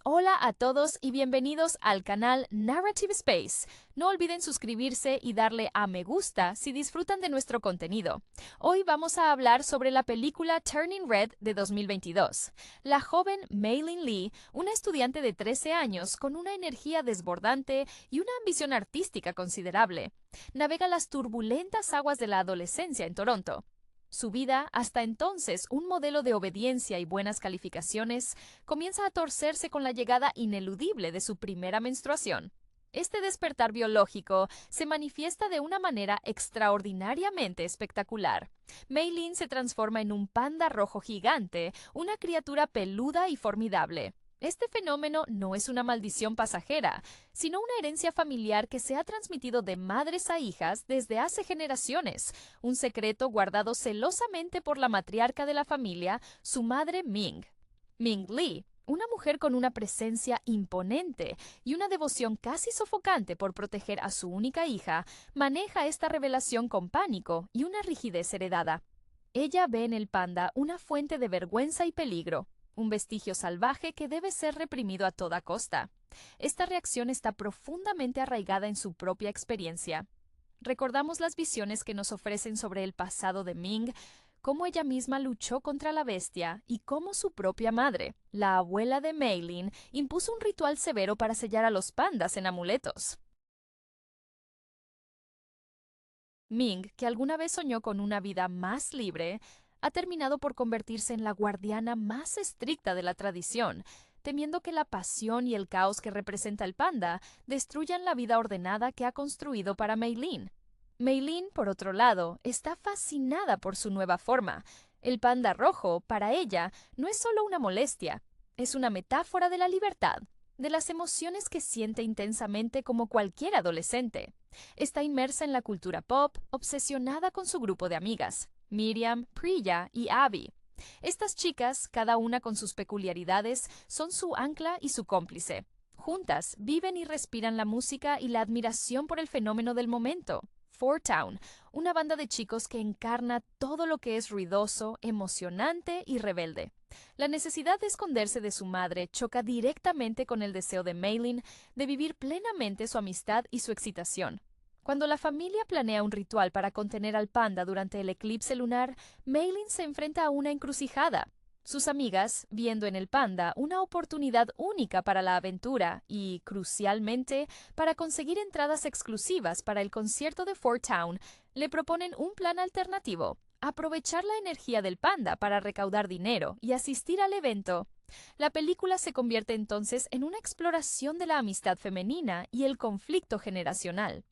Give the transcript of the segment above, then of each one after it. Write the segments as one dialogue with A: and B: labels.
A: Hola a todos y bienvenidos al canal Narrative Space. No olviden suscribirse y darle a me gusta si disfrutan de nuestro contenido. Hoy vamos a hablar sobre la película Turning Red de 2022. La joven Mei-Lin Lee, una estudiante de 13 años con una energía desbordante y una ambición artística considerable, navega las turbulentas aguas de la adolescencia en Toronto. Su vida, hasta entonces un modelo de obediencia y buenas calificaciones, comienza a torcerse con la llegada ineludible de su primera menstruación. Este despertar biológico se manifiesta de una manera extraordinariamente espectacular. Mei-Lin se transforma en un panda rojo gigante, una criatura peluda y formidable. Este fenómeno no es una maldición pasajera, sino una herencia familiar que se ha transmitido de madres a hijas desde hace generaciones, un secreto guardado celosamente por la matriarca de la familia, su madre Ming. Ming Lee, una mujer con una presencia imponente y una devoción casi sofocante por proteger a su única hija, maneja esta revelación con pánico y una rigidez heredada. Ella ve en el panda una fuente de vergüenza y peligro, un vestigio salvaje que debe ser reprimido a toda costa. Esta reacción está profundamente arraigada en su propia experiencia. Recordamos las visiones que nos ofrecen sobre el pasado de Ming, cómo ella misma luchó contra la bestia y cómo su propia madre, la abuela de Mei-Lin, impuso un ritual severo para sellar a los pandas en amuletos. Ming, que alguna vez soñó con una vida más libre, ha terminado por convertirse en la guardiana más estricta de la tradición, temiendo que la pasión y el caos que representa el panda destruyan la vida ordenada que ha construido para Mei-Lin. Mei-Lin, por otro lado, está fascinada por su nueva forma. El panda rojo, para ella, no es solo una molestia, es una metáfora de la libertad, de las emociones que siente intensamente como cualquier adolescente. Está inmersa en la cultura pop, obsesionada con su grupo de amigas, Miriam, Priya y Abby. Estas chicas, cada una con sus peculiaridades, son su ancla y su cómplice. Juntas, viven y respiran la música y la admiración por el fenómeno del momento. Four Town, una banda de chicos que encarna todo lo que es ruidoso, emocionante y rebelde. La necesidad de esconderse de su madre choca directamente con el deseo de Mei-Lin de vivir plenamente su amistad y su excitación. Cuando la familia planea un ritual para contener al panda durante el eclipse lunar, Mei-Lin se enfrenta a una encrucijada. Sus amigas, viendo en el panda una oportunidad única para la aventura y, crucialmente, para conseguir entradas exclusivas para el concierto de Fort Town, le proponen un plan alternativo: aprovechar la energía del panda para recaudar dinero y asistir al evento. La película se convierte entonces en una exploración de la amistad femenina y el conflicto generacional.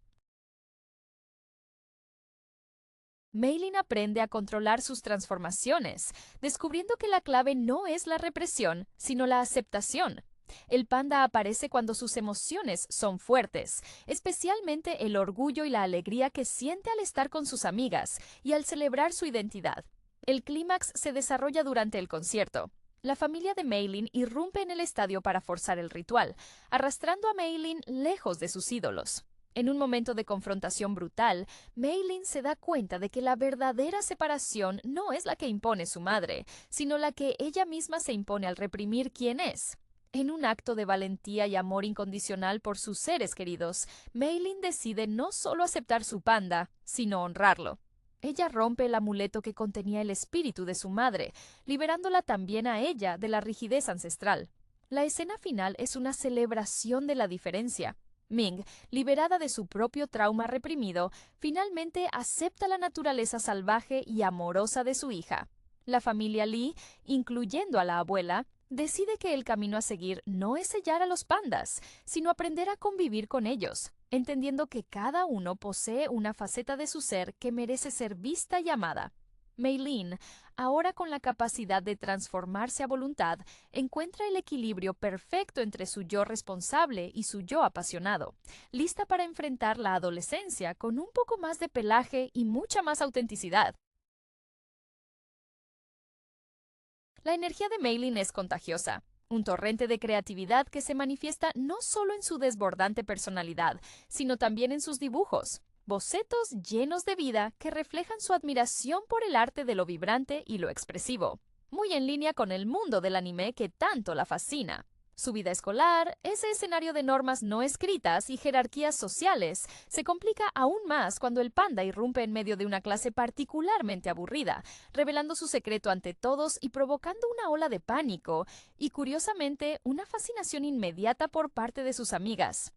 A: Mei-Lin aprende a controlar sus transformaciones, descubriendo que la clave no es la represión, sino la aceptación. El panda aparece cuando sus emociones son fuertes, especialmente el orgullo y la alegría que siente al estar con sus amigas y al celebrar su identidad. El clímax se desarrolla durante el concierto. La familia de Mei-Lin irrumpe en el estadio para forzar el ritual, arrastrando a Mei-Lin lejos de sus ídolos. En un momento de confrontación brutal, Mei-Lin se da cuenta de que la verdadera separación no es la que impone su madre, sino la que ella misma se impone al reprimir quién es. En un acto de valentía y amor incondicional por sus seres queridos, Mei-Lin decide no solo aceptar su panda, sino honrarlo. Ella rompe el amuleto que contenía el espíritu de su madre, liberándola también a ella de la rigidez ancestral. La escena final es una celebración de la diferencia. Ming, liberada de su propio trauma reprimido, finalmente acepta la naturaleza salvaje y amorosa de su hija. La familia Lee, incluyendo a la abuela, decide que el camino a seguir no es sellar a los pandas, sino aprender a convivir con ellos, entendiendo que cada uno posee una faceta de su ser que merece ser vista y amada. Mei-Lin, ahora con la capacidad de transformarse a voluntad, encuentra el equilibrio perfecto entre su yo responsable y su yo apasionado, lista para enfrentar la adolescencia con un poco más de pelaje y mucha más autenticidad. La energía de Mei-Lin es contagiosa, un torrente de creatividad que se manifiesta no solo en su desbordante personalidad, sino también en sus dibujos. Bocetos llenos de vida que reflejan su admiración por el arte de lo vibrante y lo expresivo, muy en línea con el mundo del anime que tanto la fascina. Su vida escolar, ese escenario de normas no escritas y jerarquías sociales, se complica aún más cuando el panda irrumpe en medio de una clase particularmente aburrida, revelando su secreto ante todos y provocando una ola de pánico y, curiosamente, una fascinación inmediata por parte de sus amigas.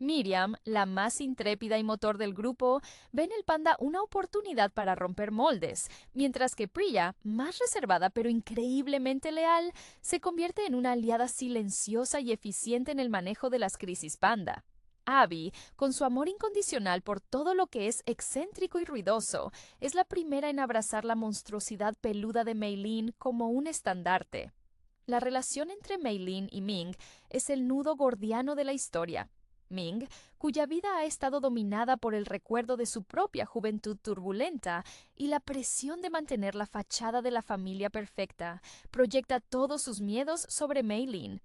A: Miriam, la más intrépida y motor del grupo, ve en el panda una oportunidad para romper moldes, mientras que Priya, más reservada pero increíblemente leal, se convierte en una aliada silenciosa y eficiente en el manejo de las crisis panda. Abby, con su amor incondicional por todo lo que es excéntrico y ruidoso, es la primera en abrazar la monstruosidad peluda de Meilin como un estandarte. La relación entre Meilin y Ming es el nudo gordiano de la historia. Ming, cuya vida ha estado dominada por el recuerdo de su propia juventud turbulenta y la presión de mantener la fachada de la familia perfecta, proyecta todos sus miedos sobre Meilin.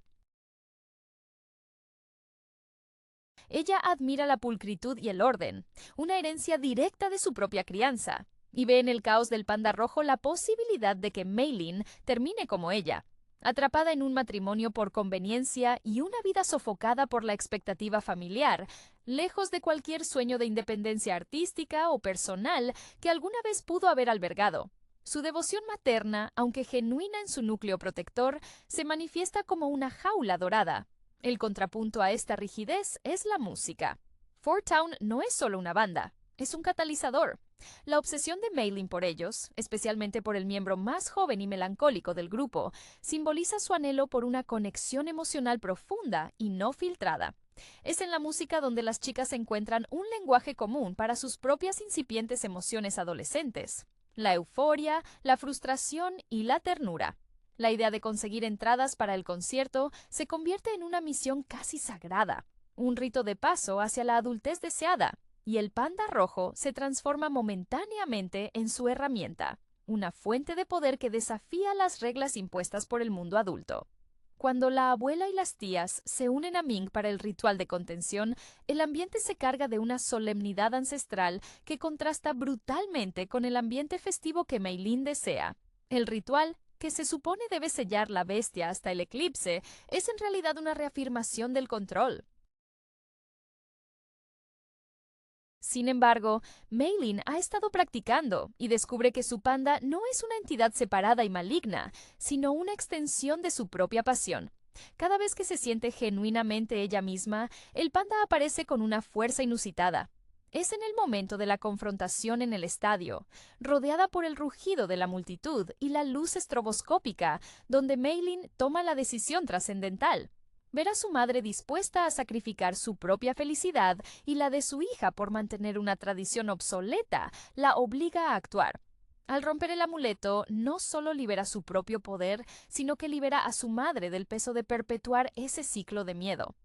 A: Ella admira la pulcritud y el orden, una herencia directa de su propia crianza, y ve en el caos del panda rojo la posibilidad de que Meilin termine como ella, atrapada en un matrimonio por conveniencia y una vida sofocada por la expectativa familiar, lejos de cualquier sueño de independencia artística o personal que alguna vez pudo haber albergado. Su devoción materna, aunque genuina en su núcleo protector, se manifiesta como una jaula dorada. El contrapunto a esta rigidez es la música. Four Town no es solo una banda, es un catalizador. La obsesión de Meilin por ellos, especialmente por el miembro más joven y melancólico del grupo, simboliza su anhelo por una conexión emocional profunda y no filtrada. Es en la música donde las chicas encuentran un lenguaje común para sus propias incipientes emociones adolescentes: la euforia, la frustración y la ternura. La idea de conseguir entradas para el concierto se convierte en una misión casi sagrada, un rito de paso hacia la adultez deseada, y el panda rojo se transforma momentáneamente en su herramienta, una fuente de poder que desafía las reglas impuestas por el mundo adulto. Cuando la abuela y las tías se unen a Ming para el ritual de contención, el ambiente se carga de una solemnidad ancestral que contrasta brutalmente con el ambiente festivo que Meilin desea. El ritual, que se supone debe sellar la bestia hasta el eclipse, es en realidad una reafirmación del control. Sin embargo, Meilin ha estado practicando y descubre que su panda no es una entidad separada y maligna, sino una extensión de su propia pasión. Cada vez que se siente genuinamente ella misma, el panda aparece con una fuerza inusitada. Es en el momento de la confrontación en el estadio, rodeada por el rugido de la multitud y la luz estroboscópica, donde Meilin toma la decisión trascendental. Ver a su madre dispuesta a sacrificar su propia felicidad y la de su hija por mantener una tradición obsoleta la obliga a actuar. Al romper el amuleto, no solo libera su propio poder, sino que libera a su madre del peso de perpetuar ese ciclo de miedo.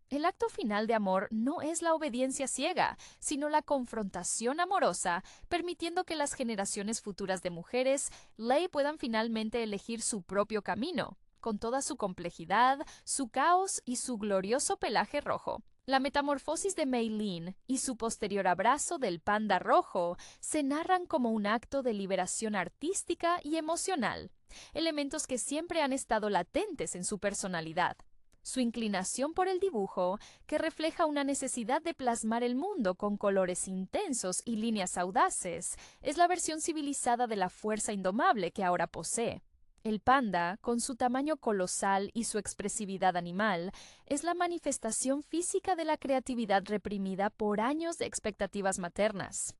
A: El acto final de amor no es la obediencia ciega, sino la confrontación amorosa, permitiendo que las generaciones futuras de mujeres Lei puedan finalmente elegir su propio camino, con toda su complejidad, su caos y su glorioso pelaje rojo. La metamorfosis de Meilin y su posterior abrazo del panda rojo se narran como un acto de liberación artística y emocional, elementos que siempre han estado latentes en su personalidad. Su inclinación por el dibujo, que refleja una necesidad de plasmar el mundo con colores intensos y líneas audaces, es la versión civilizada de la fuerza indomable que ahora posee. El panda, con su tamaño colosal y su expresividad animal, es la manifestación física de la creatividad reprimida por años de expectativas maternas.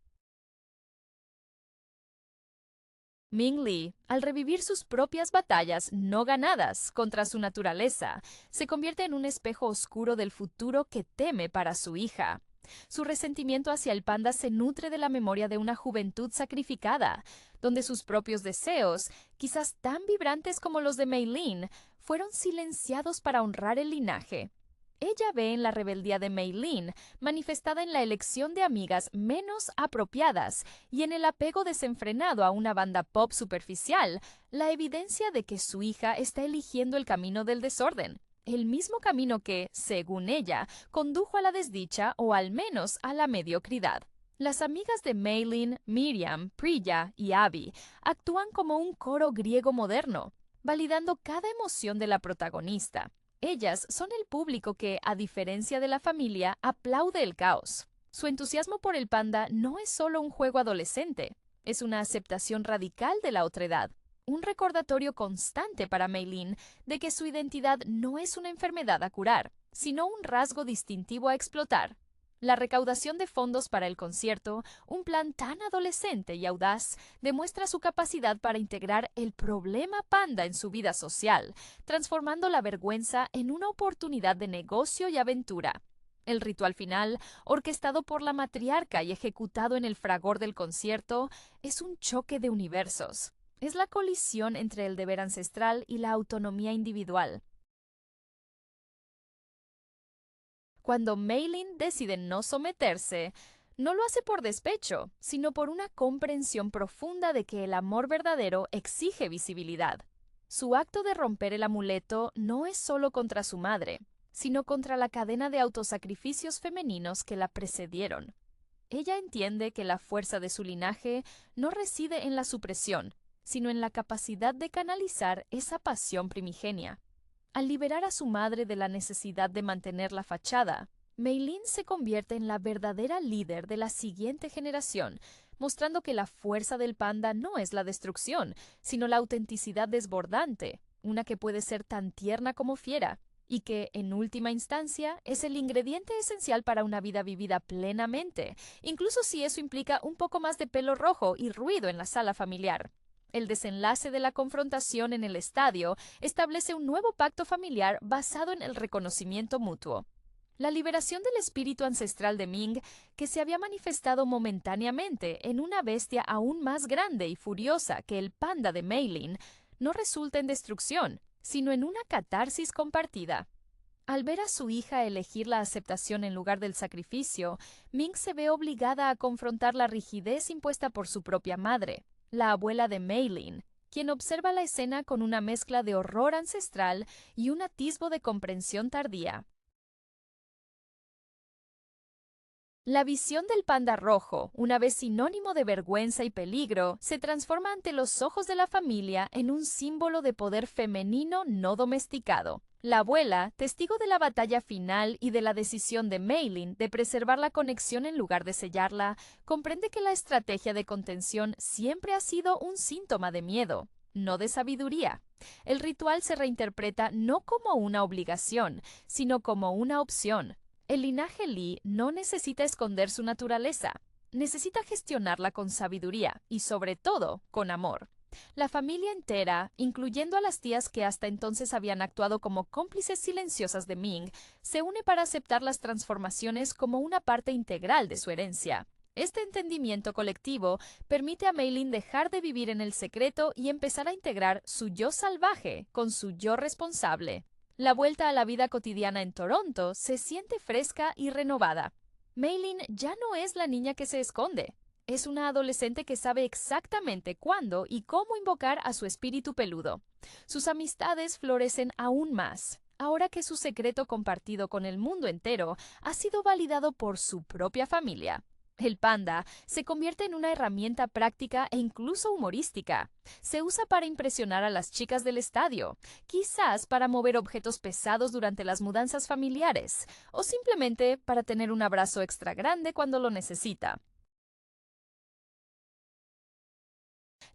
A: Ming Li, al revivir sus propias batallas no ganadas contra su naturaleza, se convierte en un espejo oscuro del futuro que teme para su hija. Su resentimiento hacia el panda se nutre de la memoria de una juventud sacrificada, donde sus propios deseos, quizás tan vibrantes como los de Meilin, fueron silenciados para honrar el linaje. Ella ve en la rebeldía de Meilin, manifestada en la elección de amigas menos apropiadas y en el apego desenfrenado a una banda pop superficial, la evidencia de que su hija está eligiendo el camino del desorden, el mismo camino que, según ella, condujo a la desdicha o al menos a la mediocridad. Las amigas de Meilin, Miriam, Priya y Abby actúan como un coro griego moderno, validando cada emoción de la protagonista. Ellas son el público que, a diferencia de la familia, aplaude el caos. Su entusiasmo por el panda no es solo un juego adolescente, es una aceptación radical de la otredad, un recordatorio constante para Meilin de que su identidad no es una enfermedad a curar, sino un rasgo distintivo a explotar. La recaudación de fondos para el concierto, un plan tan adolescente y audaz, demuestra su capacidad para integrar el problema panda en su vida social, transformando la vergüenza en una oportunidad de negocio y aventura. El ritual final, orquestado por la matriarca y ejecutado en el fragor del concierto, es un choque de universos. Es la colisión entre el deber ancestral y la autonomía individual. Cuando Meilin decide no someterse, no lo hace por despecho, sino por una comprensión profunda de que el amor verdadero exige visibilidad. Su acto de romper el amuleto no es solo contra su madre, sino contra la cadena de autosacrificios femeninos que la precedieron. Ella entiende que la fuerza de su linaje no reside en la supresión, sino en la capacidad de canalizar esa pasión primigenia. Al liberar a su madre de la necesidad de mantener la fachada, Meilin se convierte en la verdadera líder de la siguiente generación, mostrando que la fuerza del panda no es la destrucción, sino la autenticidad desbordante, una que puede ser tan tierna como fiera, y que, en última instancia, es el ingrediente esencial para una vida vivida plenamente, incluso si eso implica un poco más de pelo rojo y ruido en la sala familiar. El desenlace de la confrontación en el estadio establece un nuevo pacto familiar basado en el reconocimiento mutuo. La liberación del espíritu ancestral de Ming, que se había manifestado momentáneamente en una bestia aún más grande y furiosa que el panda de Meilin, no resulta en destrucción, sino en una catarsis compartida. Al ver a su hija elegir la aceptación en lugar del sacrificio, Ming se ve obligada a confrontar la rigidez impuesta por su propia madre, la abuela de Meilin, quien observa la escena con una mezcla de horror ancestral y un atisbo de comprensión tardía. La visión del panda rojo, una vez sinónimo de vergüenza y peligro, se transforma ante los ojos de la familia en un símbolo de poder femenino no domesticado. La abuela, testigo de la batalla final y de la decisión de Meilin de preservar la conexión en lugar de sellarla, comprende que la estrategia de contención siempre ha sido un síntoma de miedo, no de sabiduría. El ritual se reinterpreta no como una obligación, sino como una opción. El linaje Li no necesita esconder su naturaleza, necesita gestionarla con sabiduría y, sobre todo, con amor. La familia entera, incluyendo a las tías que hasta entonces habían actuado como cómplices silenciosas de Ming, se une para aceptar las transformaciones como una parte integral de su herencia. Este entendimiento colectivo permite a Meilin dejar de vivir en el secreto y empezar a integrar su yo salvaje con su yo responsable. La vuelta a la vida cotidiana en Toronto se siente fresca y renovada. Meilin ya no es la niña que se esconde. Es una adolescente que sabe exactamente cuándo y cómo invocar a su espíritu peludo. Sus amistades florecen aún más, ahora que su secreto compartido con el mundo entero ha sido validado por su propia familia. El panda se convierte en una herramienta práctica e incluso humorística. Se usa para impresionar a las chicas del estadio, quizás para mover objetos pesados durante las mudanzas familiares, o simplemente para tener un abrazo extra grande cuando lo necesita.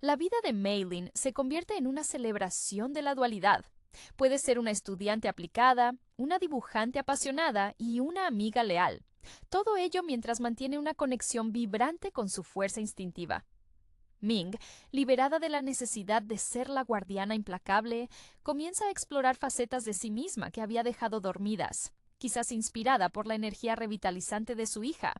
A: La vida de Meilin se convierte en una celebración de la dualidad. Puede ser una estudiante aplicada, una dibujante apasionada y una amiga leal. Todo ello mientras mantiene una conexión vibrante con su fuerza instintiva. Ming, liberada de la necesidad de ser la guardiana implacable, comienza a explorar facetas de sí misma que había dejado dormidas, quizás inspirada por la energía revitalizante de su hija.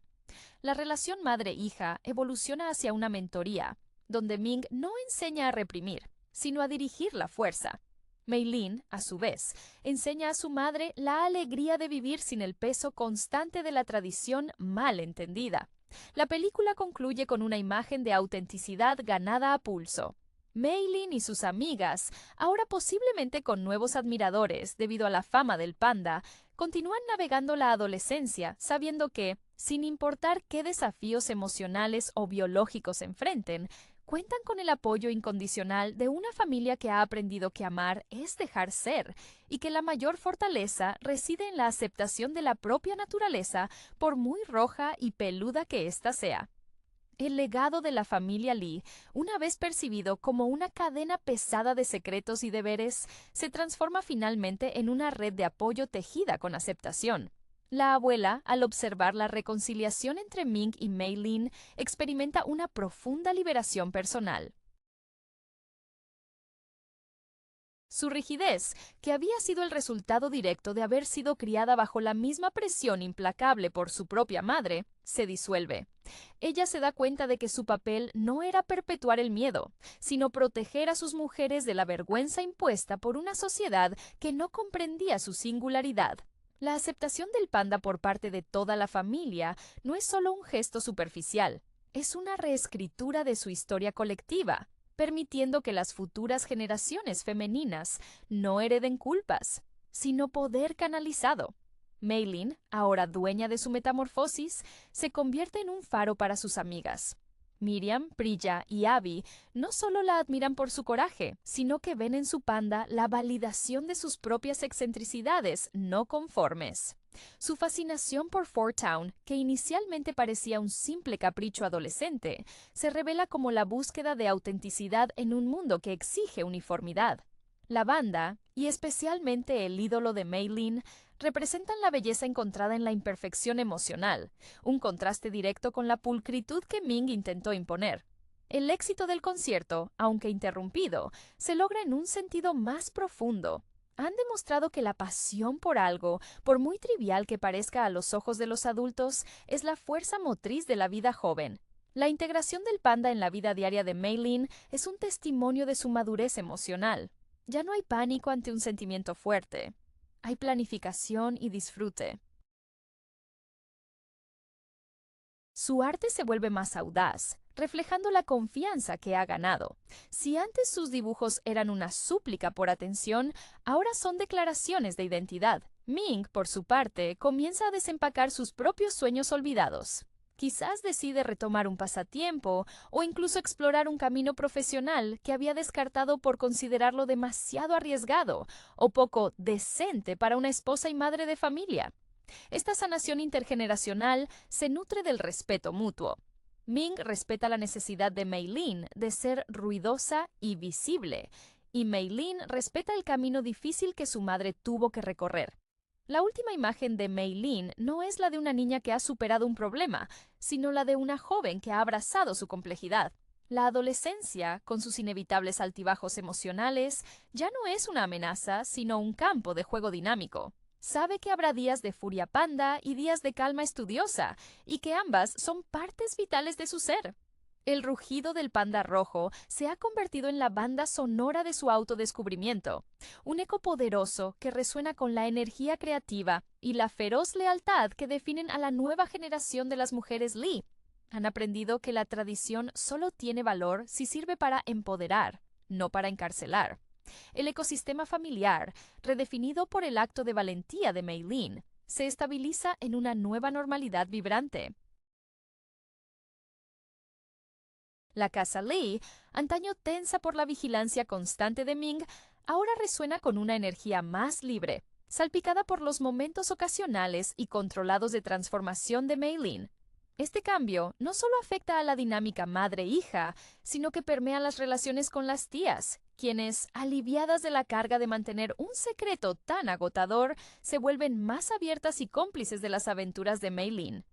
A: La relación madre-hija evoluciona hacia una mentoría, donde Ming no enseña a reprimir, sino a dirigir la fuerza. Meilin, a su vez, enseña a su madre la alegría de vivir sin el peso constante de la tradición mal entendida. La película concluye con una imagen de autenticidad ganada a pulso. Meilin y sus amigas, ahora posiblemente con nuevos admiradores debido a la fama del panda, continúan navegando la adolescencia, sabiendo que, sin importar qué desafíos emocionales o biológicos enfrenten, cuentan con el apoyo incondicional de una familia que ha aprendido que amar es dejar ser y que la mayor fortaleza reside en la aceptación de la propia naturaleza, por muy roja y peluda que ésta sea. El legado de la familia Lee, una vez percibido como una cadena pesada de secretos y deberes, se transforma finalmente en una red de apoyo tejida con aceptación. La abuela, al observar la reconciliación entre Ming y Mei Lin, experimenta una profunda liberación personal. Su rigidez, que había sido el resultado directo de haber sido criada bajo la misma presión implacable por su propia madre, se disuelve. Ella se da cuenta de que su papel no era perpetuar el miedo, sino proteger a sus mujeres de la vergüenza impuesta por una sociedad que no comprendía su singularidad. La aceptación del panda por parte de toda la familia no es solo un gesto superficial, es una reescritura de su historia colectiva, permitiendo que las futuras generaciones femeninas no hereden culpas, sino poder canalizado. Mei Lin, ahora dueña de su metamorfosis, se convierte en un faro para sus amigas. Miriam, Priya y Abby no solo la admiran por su coraje, sino que ven en su panda la validación de sus propias excentricidades no conformes. Su fascinación por Four Town, que inicialmente parecía un simple capricho adolescente, se revela como la búsqueda de autenticidad en un mundo que exige uniformidad. La banda, y especialmente el ídolo de Mei Lin, representan la belleza encontrada en la imperfección emocional, un contraste directo con la pulcritud que Ming intentó imponer. El éxito del concierto, aunque interrumpido, se logra en un sentido más profundo. Han demostrado que la pasión por algo, por muy trivial que parezca a los ojos de los adultos, es la fuerza motriz de la vida joven. La integración del panda en la vida diaria de Mei Lin es un testimonio de su madurez emocional. Ya no hay pánico ante un sentimiento fuerte. Hay planificación y disfrute. Su arte se vuelve más audaz, reflejando la confianza que ha ganado. Si antes sus dibujos eran una súplica por atención, ahora son declaraciones de identidad. Ming, por su parte, comienza a desempacar sus propios sueños olvidados. Quizás decide retomar un pasatiempo o incluso explorar un camino profesional que había descartado por considerarlo demasiado arriesgado o poco decente para una esposa y madre de familia. Esta sanación intergeneracional se nutre del respeto mutuo. Ming respeta la necesidad de Mei Lin de ser ruidosa y visible, y Mei Lin respeta el camino difícil que su madre tuvo que recorrer. La última imagen de Mei Lin no es la de una niña que ha superado un problema, sino la de una joven que ha abrazado su complejidad. La adolescencia, con sus inevitables altibajos emocionales, ya no es una amenaza, sino un campo de juego dinámico. Sabe que habrá días de furia panda y días de calma estudiosa, y que ambas son partes vitales de su ser. El rugido del panda rojo se ha convertido en la banda sonora de su autodescubrimiento, un eco poderoso que resuena con la energía creativa y la feroz lealtad que definen a la nueva generación de las mujeres Lee. Han aprendido que la tradición solo tiene valor si sirve para empoderar, no para encarcelar. El ecosistema familiar, redefinido por el acto de valentía de Mei Lin, se estabiliza en una nueva normalidad vibrante. La casa Lee, antaño tensa por la vigilancia constante de Ming, ahora resuena con una energía más libre, salpicada por los momentos ocasionales y controlados de transformación de Mei Lin. Este cambio no solo afecta a la dinámica madre-hija, sino que permea las relaciones con las tías, quienes, aliviadas de la carga de mantener un secreto tan agotador, se vuelven más abiertas y cómplices de las aventuras de Mei Lin.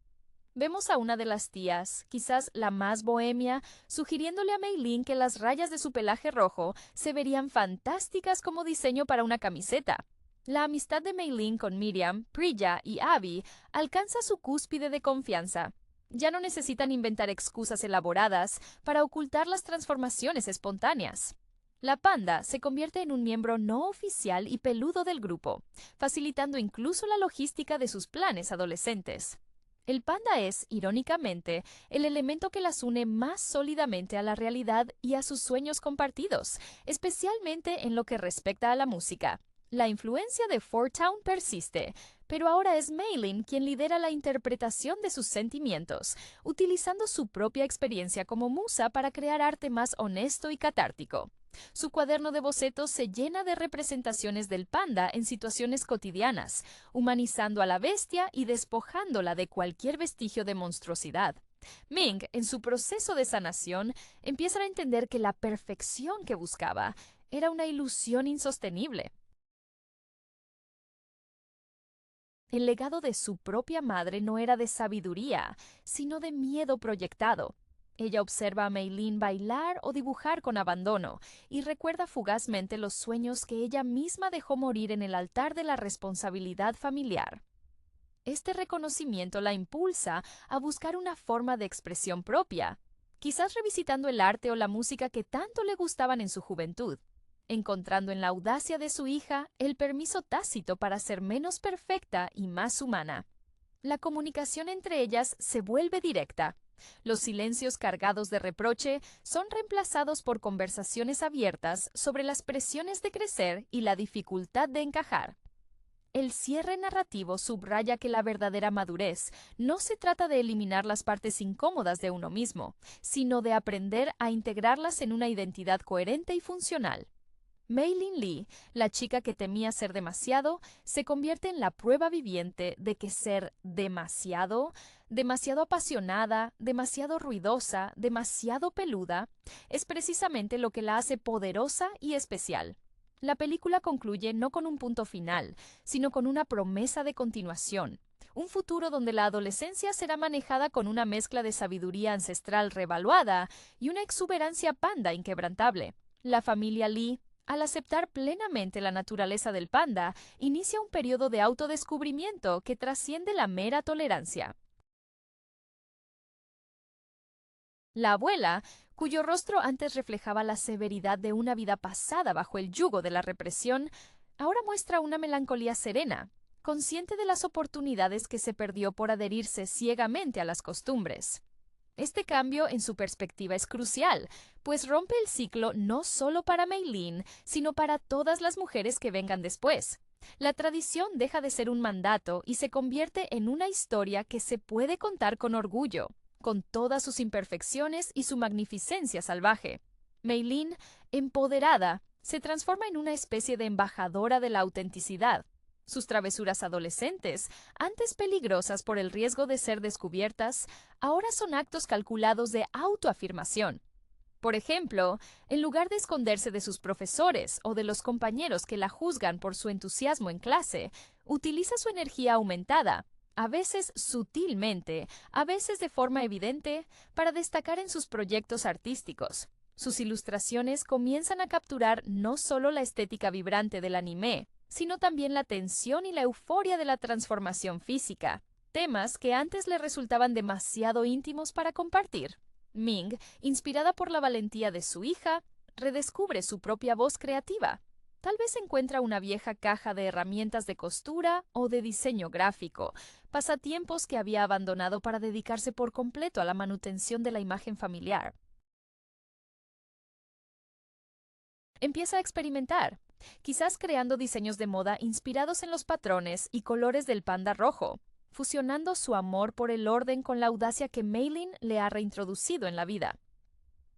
A: Vemos a una de las tías, quizás la más bohemia, sugiriéndole a Mei Lin que las rayas de su pelaje rojo se verían fantásticas como diseño para una camiseta. La amistad de Mei Lin con Miriam, Priya y Abby alcanza su cúspide de confianza. Ya no necesitan inventar excusas elaboradas para ocultar las transformaciones espontáneas. La panda se convierte en un miembro no oficial y peludo del grupo, facilitando incluso la logística de sus planes adolescentes. El panda es, irónicamente, el elemento que las une más sólidamente a la realidad y a sus sueños compartidos, especialmente en lo que respecta a la música. La influencia de Four Town persiste, Pero ahora es Maylin quien lidera la interpretación de sus sentimientos, utilizando su propia experiencia como musa para crear arte más honesto y catártico. Su cuaderno de bocetos se llena de representaciones del panda en situaciones cotidianas, humanizando a la bestia y despojándola de cualquier vestigio de monstruosidad. Ming, en su proceso de sanación, empieza a entender que la perfección que buscaba era una ilusión insostenible. El legado de su propia madre no era de sabiduría, sino de miedo proyectado. Ella observa a Maylin bailar o dibujar con abandono y recuerda fugazmente los sueños que ella misma dejó morir en el altar de la responsabilidad familiar. Este reconocimiento la impulsa a buscar una forma de expresión propia, quizás revisitando el arte o la música que tanto le gustaban en su juventud, encontrando en la audacia de su hija el permiso tácito para ser menos perfecta y más humana. La comunicación entre ellas se vuelve directa. Los silencios cargados de reproche son reemplazados por conversaciones abiertas sobre las presiones de crecer y la dificultad de encajar. El cierre narrativo subraya que la verdadera madurez no se trata de eliminar las partes incómodas de uno mismo, sino de aprender a integrarlas en una identidad coherente y funcional. Maylin Lee, la chica que temía ser demasiado, se convierte en la prueba viviente de que ser demasiado, demasiado apasionada, demasiado ruidosa, demasiado peluda, es precisamente lo que la hace poderosa y especial. La película concluye no con un punto final, sino con una promesa de continuación. Un futuro donde la adolescencia será manejada con una mezcla de sabiduría ancestral revaluada y una exuberancia panda inquebrantable. La familia Lee, al aceptar plenamente la naturaleza del panda, inicia un periodo de autodescubrimiento que trasciende la mera tolerancia. La abuela, cuyo rostro antes reflejaba la severidad de una vida pasada bajo el yugo de la represión, ahora muestra una melancolía serena, consciente de las oportunidades que se perdió por adherirse ciegamente a las costumbres. Este cambio en su perspectiva es crucial, pues rompe el ciclo no solo para Maylin, sino para todas las mujeres que vengan después. La tradición deja de ser un mandato y se convierte en una historia que se puede contar con orgullo, con todas sus imperfecciones y su magnificencia salvaje. Maylin, empoderada, se transforma en una especie de embajadora de la autenticidad. Sus travesuras adolescentes, antes peligrosas por el riesgo de ser descubiertas, ahora son actos calculados de autoafirmación. Por ejemplo, en lugar de esconderse de sus profesores o de los compañeros que la juzgan por su entusiasmo en clase, utiliza su energía aumentada, a veces sutilmente, a veces de forma evidente, para destacar en sus proyectos artísticos. Sus ilustraciones comienzan a capturar no solo la estética vibrante del anime, sino también la tensión y la euforia de la transformación física, temas que antes le resultaban demasiado íntimos para compartir. Ming, inspirada por la valentía de su hija, redescubre su propia voz creativa. Tal vez encuentra una vieja caja de herramientas de costura o de diseño gráfico, pasatiempos que había abandonado para dedicarse por completo a la manutención de la imagen familiar. Empieza a experimentar, quizás creando diseños de moda inspirados en los patrones y colores del panda rojo, fusionando su amor por el orden con la audacia que Maylin le ha reintroducido en la vida.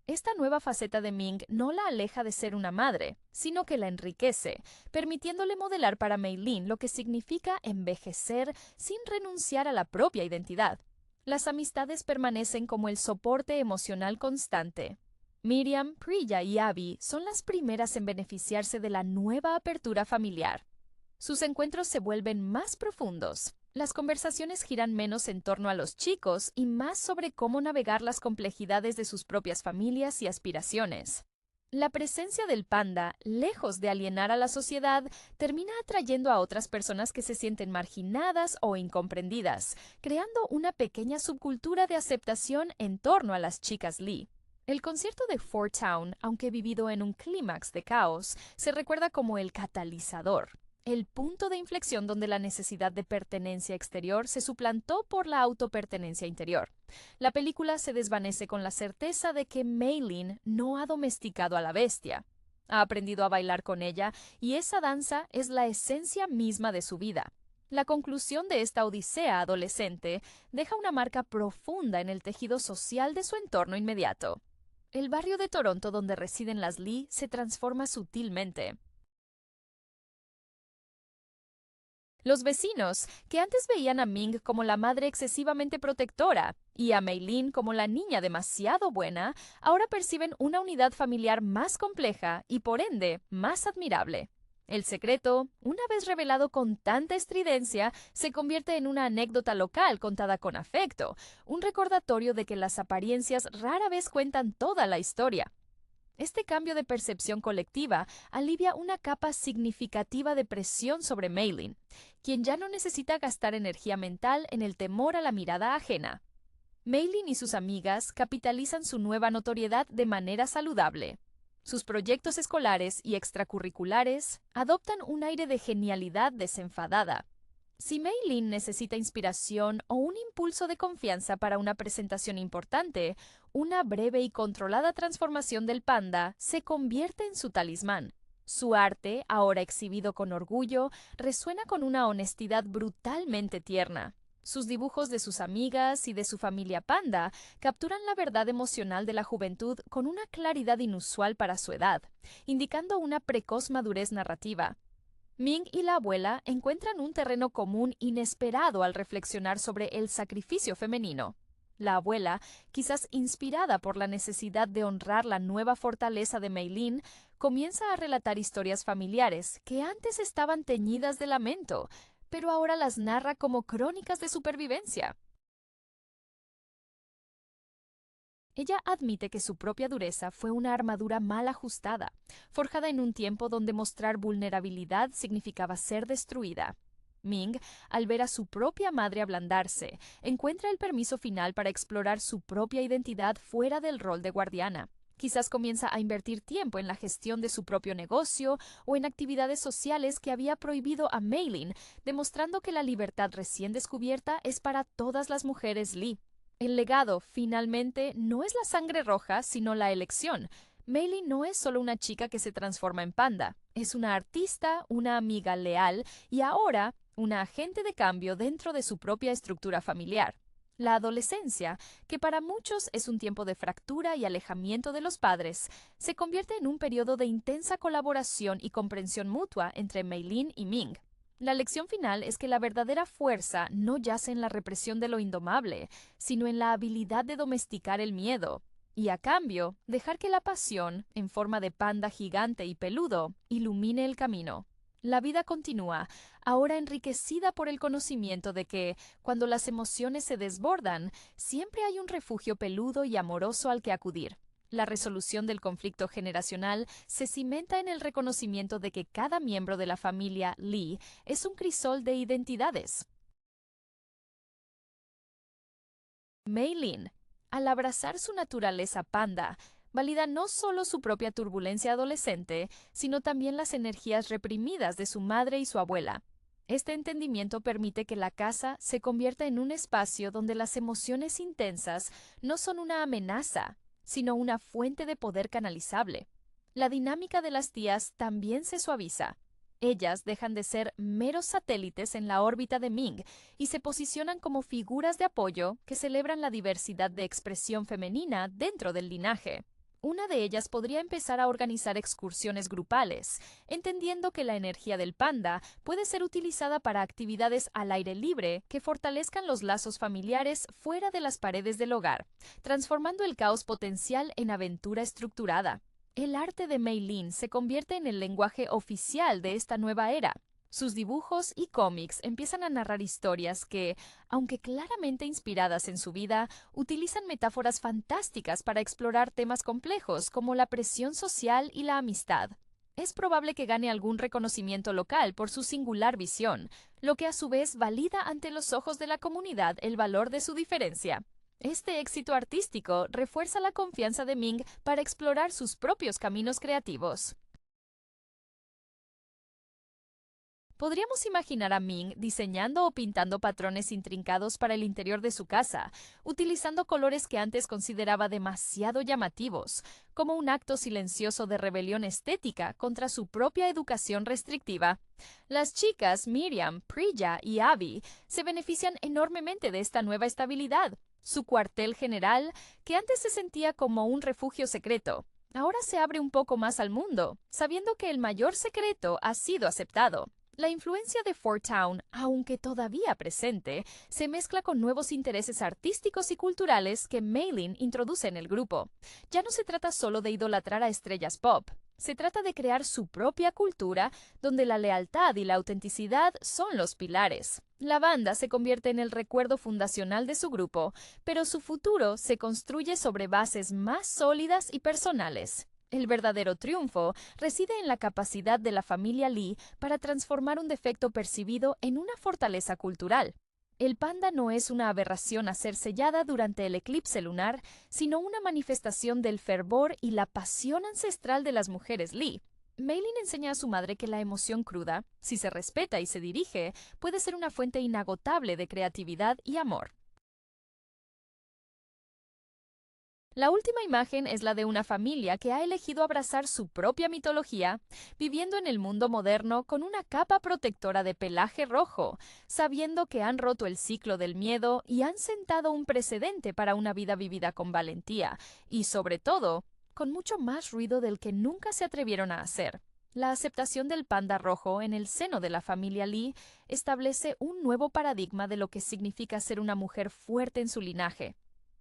A: Esta nueva faceta de Ming no la aleja de ser una madre, sino que la enriquece, permitiéndole modelar para Maylin lo que significa envejecer sin renunciar a la propia identidad. Las amistades permanecen como el soporte emocional constante. Miriam, Priya y Abby son las primeras en beneficiarse de la nueva apertura familiar. Sus encuentros se vuelven más profundos. Las conversaciones giran menos en torno a los chicos y más sobre cómo navegar las complejidades de sus propias familias y aspiraciones. La presencia del panda, lejos de alienar a la sociedad, termina atrayendo a otras personas que se sienten marginadas o incomprendidas, creando una pequeña subcultura de aceptación en torno a las chicas Lee. El concierto de Four Town, aunque vivido en un clímax de caos, se recuerda como el catalizador, el punto de inflexión donde la necesidad de pertenencia exterior se suplantó por la autopertenencia interior. La película se desvanece con la certeza de que Maylin no ha domesticado a la bestia. Ha aprendido a bailar con ella y esa danza es la esencia misma de su vida. La conclusión de esta odisea adolescente deja una marca profunda en el tejido social de su entorno inmediato. El barrio de Toronto donde residen las Lee se transforma sutilmente. Los vecinos, que antes veían a Ming como la madre excesivamente protectora y a Meilin como la niña demasiado buena, ahora perciben una unidad familiar más compleja y por ende más admirable. El secreto, una vez revelado con tanta estridencia, se convierte en una anécdota local contada con afecto, un recordatorio de que las apariencias rara vez cuentan toda la historia. Este cambio de percepción colectiva alivia una capa significativa de presión sobre Meilin, quien ya no necesita gastar energía mental en el temor a la mirada ajena. Meilin y sus amigas capitalizan su nueva notoriedad de manera saludable. Sus proyectos escolares y extracurriculares adoptan un aire de genialidad desenfadada. Si Meilin necesita inspiración o un impulso de confianza para una presentación importante, una breve y controlada transformación del panda se convierte en su talismán. Su arte, ahora exhibido con orgullo, resuena con una honestidad brutalmente tierna. Sus dibujos de sus amigas y de su familia panda capturan la verdad emocional de la juventud con una claridad inusual para su edad, indicando una precoz madurez narrativa. Ming y la abuela encuentran un terreno común inesperado al reflexionar sobre el sacrificio femenino. La abuela, quizás inspirada por la necesidad de honrar la nueva fortaleza de Meilin, comienza a relatar historias familiares que antes estaban teñidas de lamento, pero ahora las narra como crónicas de supervivencia. Ella admite que su propia dureza fue una armadura mal ajustada, forjada en un tiempo donde mostrar vulnerabilidad significaba ser destruida. Ming, al ver a su propia madre ablandarse, encuentra el permiso final para explorar su propia identidad fuera del rol de guardiana. Quizás comienza a invertir tiempo en la gestión de su propio negocio o en actividades sociales que había prohibido a Meilin, demostrando que la libertad recién descubierta es para todas las mujeres Lee. El legado, finalmente, no es la sangre roja, sino la elección. Meilin no es solo una chica que se transforma en panda, es una artista, una amiga leal y ahora una agente de cambio dentro de su propia estructura familiar. La adolescencia, que para muchos es un tiempo de fractura y alejamiento de los padres, se convierte en un periodo de intensa colaboración y comprensión mutua entre Meilin y Ming. La lección final es que la verdadera fuerza no yace en la represión de lo indomable, sino en la habilidad de domesticar el miedo, y a cambio, dejar que la pasión, en forma de panda gigante y peludo, ilumine el camino. La vida continúa, ahora enriquecida por el conocimiento de que, cuando las emociones se desbordan, siempre hay un refugio peludo y amoroso al que acudir. La resolución del conflicto generacional se cimenta en el reconocimiento de que cada miembro de la familia Lee es un crisol de identidades. Meilin, al abrazar su naturaleza panda, valida no solo su propia turbulencia adolescente, sino también las energías reprimidas de su madre y su abuela. Este entendimiento permite que la casa se convierta en un espacio donde las emociones intensas no son una amenaza, sino una fuente de poder canalizable. La dinámica de las tías también se suaviza. Ellas dejan de ser meros satélites en la órbita de Ming y se posicionan como figuras de apoyo que celebran la diversidad de expresión femenina dentro del linaje. Una de ellas podría empezar a organizar excursiones grupales, entendiendo que la energía del panda puede ser utilizada para actividades al aire libre que fortalezcan los lazos familiares fuera de las paredes del hogar, transformando el caos potencial en aventura estructurada. El arte de Meilin se convierte en el lenguaje oficial de esta nueva era. Sus dibujos y cómics empiezan a narrar historias que, aunque claramente inspiradas en su vida, utilizan metáforas fantásticas para explorar temas complejos como la presión social y la amistad. Es probable que gane algún reconocimiento local por su singular visión, lo que a su vez valida ante los ojos de la comunidad el valor de su diferencia. Este éxito artístico refuerza la confianza de Ming para explorar sus propios caminos creativos. Podríamos imaginar a Ming diseñando o pintando patrones intrincados para el interior de su casa, utilizando colores que antes consideraba demasiado llamativos, como un acto silencioso de rebelión estética contra su propia educación restrictiva. Las chicas Miriam, Priya y Abby se benefician enormemente de esta nueva estabilidad. Su cuartel general, que antes se sentía como un refugio secreto, ahora se abre un poco más al mundo, sabiendo que el mayor secreto ha sido aceptado. La influencia de Fort Town, aunque todavía presente, se mezcla con nuevos intereses artísticos y culturales que Maylin introduce en el grupo. Ya no se trata solo de idolatrar a estrellas pop, se trata de crear su propia cultura donde la lealtad y la autenticidad son los pilares. La banda se convierte en el recuerdo fundacional de su grupo, pero su futuro se construye sobre bases más sólidas y personales. El verdadero triunfo reside en la capacidad de la familia Lee para transformar un defecto percibido en una fortaleza cultural. El panda no es una aberración a ser sellada durante el eclipse lunar, sino una manifestación del fervor y la pasión ancestral de las mujeres Lee. Maylin enseña a su madre que la emoción cruda, si se respeta y se dirige, puede ser una fuente inagotable de creatividad y amor. La última imagen es la de una familia que ha elegido abrazar su propia mitología, viviendo en el mundo moderno con una capa protectora de pelaje rojo, sabiendo que han roto el ciclo del miedo y han sentado un precedente para una vida vivida con valentía, y sobre todo, con mucho más ruido del que nunca se atrevieron a hacer. La aceptación del panda rojo en el seno de la familia Lee establece un nuevo paradigma de lo que significa ser una mujer fuerte en su linaje.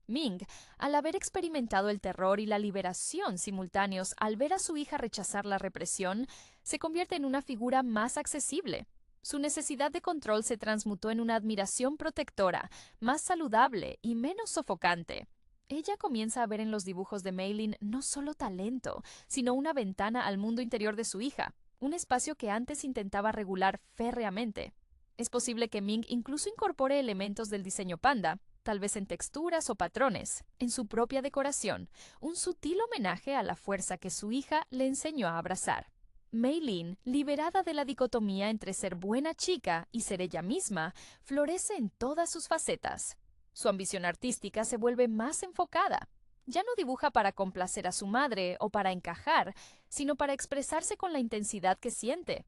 A: Ming, al haber experimentado el terror y la liberación simultáneos al ver a su hija rechazar la represión, se convierte en una figura más accesible. Su necesidad de control se transmutó en una admiración protectora, más saludable y menos sofocante. Ella comienza a ver en los dibujos de Maylin no solo talento, sino una ventana al mundo interior de su hija, un espacio que antes intentaba regular férreamente. Es posible que Ming incluso incorpore elementos del diseño panda, tal vez en texturas o patrones, en su propia decoración, un sutil homenaje a la fuerza que su hija le enseñó a abrazar. Maylin, liberada de la dicotomía entre ser buena chica y ser ella misma, florece en todas sus facetas. Su ambición artística se vuelve más enfocada. Ya no dibuja para complacer a su madre o para encajar, sino para expresarse con la intensidad que siente.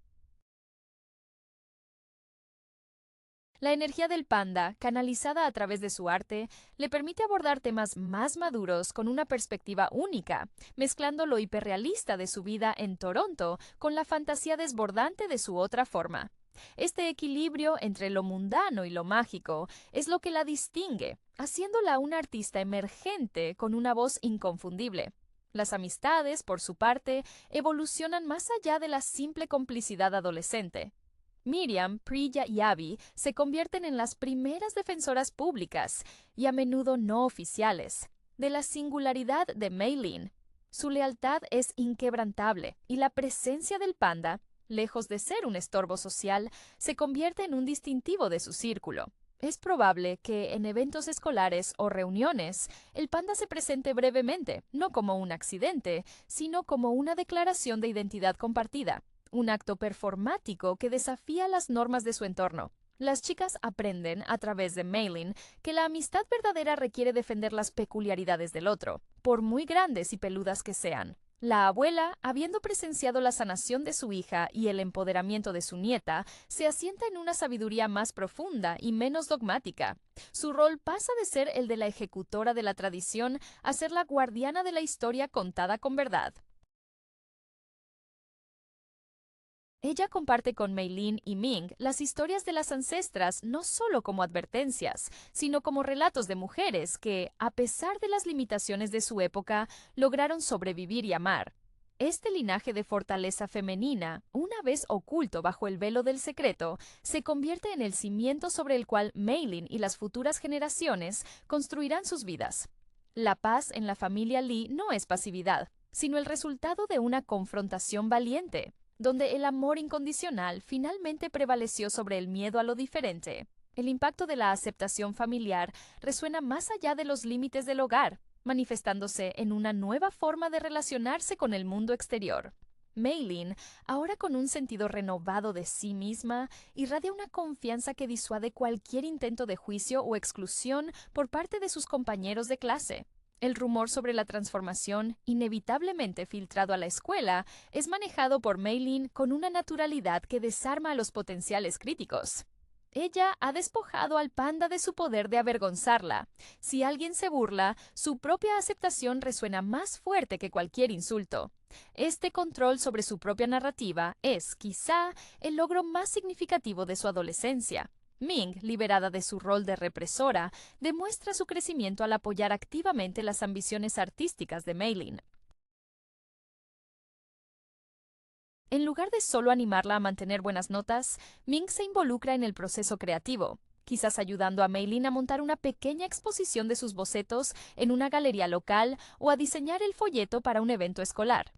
A: La energía del panda, canalizada a través de su arte, le permite abordar temas más maduros con una perspectiva única, mezclando lo hiperrealista de su vida en Toronto con la fantasía desbordante de su otra forma. Este equilibrio entre lo mundano y lo mágico es lo que la distingue, haciéndola una artista emergente con una voz inconfundible. Las amistades, por su parte, evolucionan más allá de la simple complicidad adolescente. Miriam, Priya y Abby se convierten en las primeras defensoras públicas, y a menudo no oficiales, de la singularidad de Maylin. Su lealtad es inquebrantable, y la presencia del panda, lejos de ser un estorbo social, se convierte en un distintivo de su círculo. Es probable que en eventos escolares o reuniones el panda se presente brevemente, no como un accidente, sino como una declaración de identidad compartida. Un acto performático que desafía las normas de su entorno. Las chicas aprenden, a través de Maylin, que la amistad verdadera requiere defender las peculiaridades del otro, por muy grandes y peludas que sean. La abuela, habiendo presenciado la sanación de su hija y el empoderamiento de su nieta, se asienta en una sabiduría más profunda y menos dogmática. Su rol pasa de ser el de la ejecutora de la tradición a ser la guardiana de la historia contada con verdad. Ella comparte con Maylin y Ming las historias de las ancestras no solo como advertencias, sino como relatos de mujeres que, a pesar de las limitaciones de su época, lograron sobrevivir y amar. Este linaje de fortaleza femenina, una vez oculto bajo el velo del secreto, se convierte en el cimiento sobre el cual Maylin y las futuras generaciones construirán sus vidas. La paz en la familia Lee no es pasividad, sino el resultado de una confrontación valiente, donde el amor incondicional finalmente prevaleció sobre el miedo a lo diferente. El impacto de la aceptación familiar resuena más allá de los límites del hogar, manifestándose en una nueva forma de relacionarse con el mundo exterior. Maylin, ahora con un sentido renovado de sí misma, irradia una confianza que disuade cualquier intento de juicio o exclusión por parte de sus compañeros de clase. El rumor sobre la transformación, inevitablemente filtrado a la escuela, es manejado por Maylin con una naturalidad que desarma a los potenciales críticos. Ella ha despojado al panda de su poder de avergonzarla. Si alguien se burla, su propia aceptación resuena más fuerte que cualquier insulto. Este control sobre su propia narrativa es, quizá, el logro más significativo de su adolescencia. Ming, liberada de su rol de represora, demuestra su crecimiento al apoyar activamente las ambiciones artísticas de Maylin. En lugar de solo animarla a mantener buenas notas, Ming se involucra en el proceso creativo, quizás ayudando a Maylin a montar una pequeña exposición de sus bocetos en una galería local o a diseñar el folleto para un evento escolar.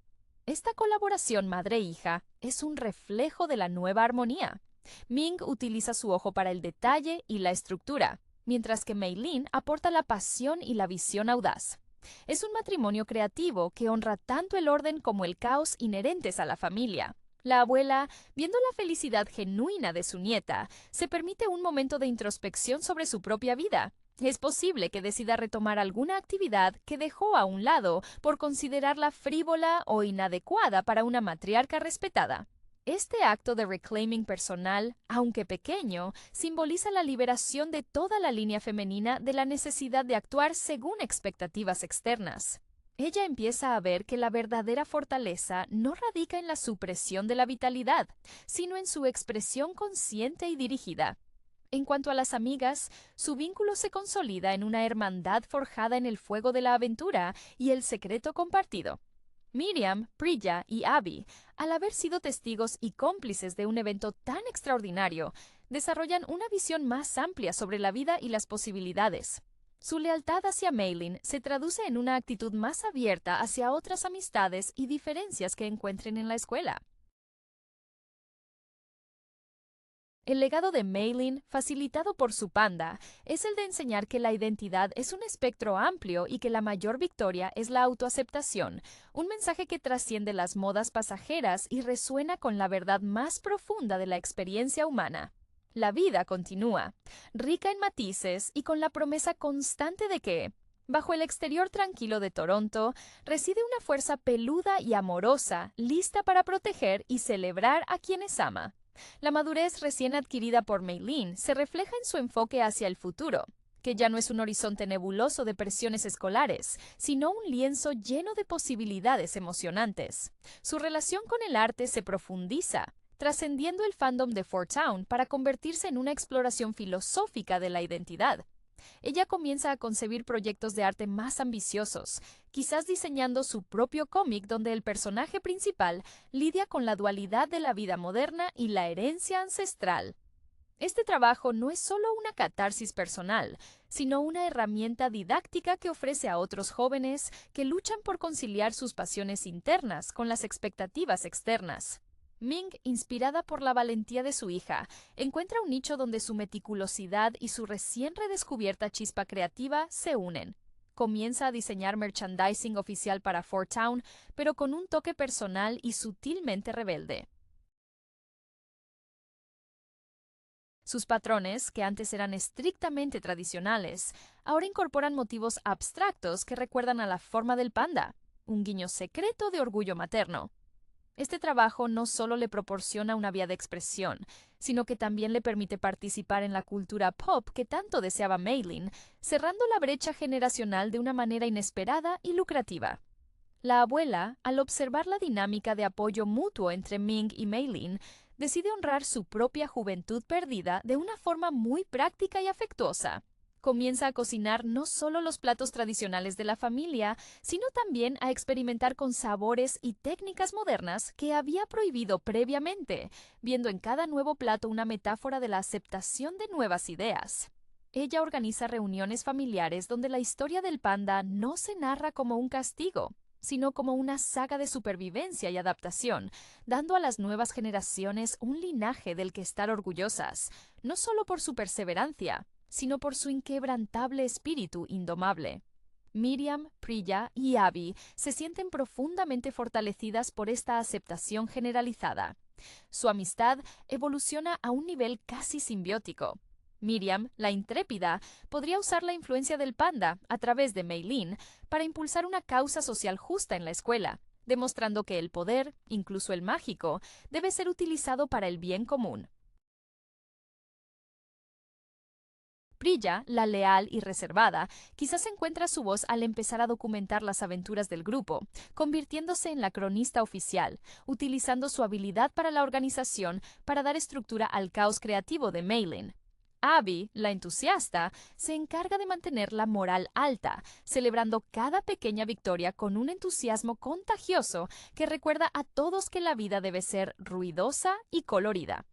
A: Esta colaboración madre-hija es un reflejo de la nueva armonía. Ming utiliza su ojo para el detalle y la estructura, mientras que Maylin aporta la pasión y la visión audaz. Es un matrimonio creativo que honra tanto el orden como el caos inherentes a la familia. La abuela, viendo la felicidad genuina de su nieta, se permite un momento de introspección sobre su propia vida. Es posible que decida retomar alguna actividad que dejó a un lado por considerarla frívola o inadecuada para una matriarca respetada. Este acto de reclaiming personal, aunque pequeño, simboliza la liberación de toda la línea femenina de la necesidad de actuar según expectativas externas. Ella empieza a ver que la verdadera fortaleza no radica en la supresión de la vitalidad, sino en su expresión consciente y dirigida. En cuanto a las amigas, su vínculo se consolida en una hermandad forjada en el fuego de la aventura y el secreto compartido. Miriam, Priya y Abby, al haber sido testigos y cómplices de un evento tan extraordinario, desarrollan una visión más amplia sobre la vida y las posibilidades. Su lealtad hacia Maylin se traduce en una actitud más abierta hacia otras amistades y diferencias que encuentren en la escuela. El legado de Maylin, facilitado por su panda, es el de enseñar que la identidad es un espectro amplio y que la mayor victoria es la autoaceptación, un mensaje que trasciende las modas pasajeras y resuena con la verdad más profunda de la experiencia humana. La vida continúa, rica en matices y con la promesa constante de que, bajo el exterior tranquilo de Toronto, reside una fuerza peluda y amorosa, lista para proteger y celebrar a quienes ama. La madurez recién adquirida por Maylin se refleja en su enfoque hacia el futuro, que ya no es un horizonte nebuloso de presiones escolares, sino un lienzo lleno de posibilidades emocionantes. Su relación con el arte se profundiza, trascendiendo el fandom de Fort Town para convertirse en una exploración filosófica de la identidad. Ella comienza a concebir proyectos de arte más ambiciosos, quizás diseñando su propio cómic donde el personaje principal lidia con la dualidad de la vida moderna y la herencia ancestral. Este trabajo no es solo una catarsis personal, sino una herramienta didáctica que ofrece a otros jóvenes que luchan por conciliar sus pasiones internas con las expectativas externas. Ming, inspirada por la valentía de su hija, encuentra un nicho donde su meticulosidad y su recién redescubierta chispa creativa se unen. Comienza a diseñar merchandising oficial para Fort Town, pero con un toque personal y sutilmente rebelde. Sus patrones, que antes eran estrictamente tradicionales, ahora incorporan motivos abstractos que recuerdan a la forma del panda, un guiño secreto de orgullo materno. Este trabajo no solo le proporciona una vía de expresión, sino que también le permite participar en la cultura pop que tanto deseaba Maylin, cerrando la brecha generacional de una manera inesperada y lucrativa. La abuela, al observar la dinámica de apoyo mutuo entre Ming y Maylin, decide honrar su propia juventud perdida de una forma muy práctica y afectuosa. Comienza a cocinar no solo los platos tradicionales de la familia, sino también a experimentar con sabores y técnicas modernas que había prohibido previamente, viendo en cada nuevo plato una metáfora de la aceptación de nuevas ideas. Ella organiza reuniones familiares donde la historia del panda no se narra como un castigo, sino como una saga de supervivencia y adaptación, dando a las nuevas generaciones un linaje del que estar orgullosas, no solo por su perseverancia, sino por su inquebrantable espíritu indomable. Miriam, Priya y Abby se sienten profundamente fortalecidas por esta aceptación generalizada. Su amistad evoluciona a un nivel casi simbiótico. Miriam, la intrépida, podría usar la influencia del panda a través de Meilin para impulsar una causa social justa en la escuela, demostrando que el poder, incluso el mágico, debe ser utilizado para el bien común. Priya, la leal y reservada, quizás encuentra su voz al empezar a documentar las aventuras del grupo, convirtiéndose en la cronista oficial, utilizando su habilidad para la organización para dar estructura al caos creativo de Meilin. Abby, la entusiasta, se encarga de mantener la moral alta, celebrando cada pequeña victoria con un entusiasmo contagioso que recuerda a todos que la vida debe ser ruidosa y colorida.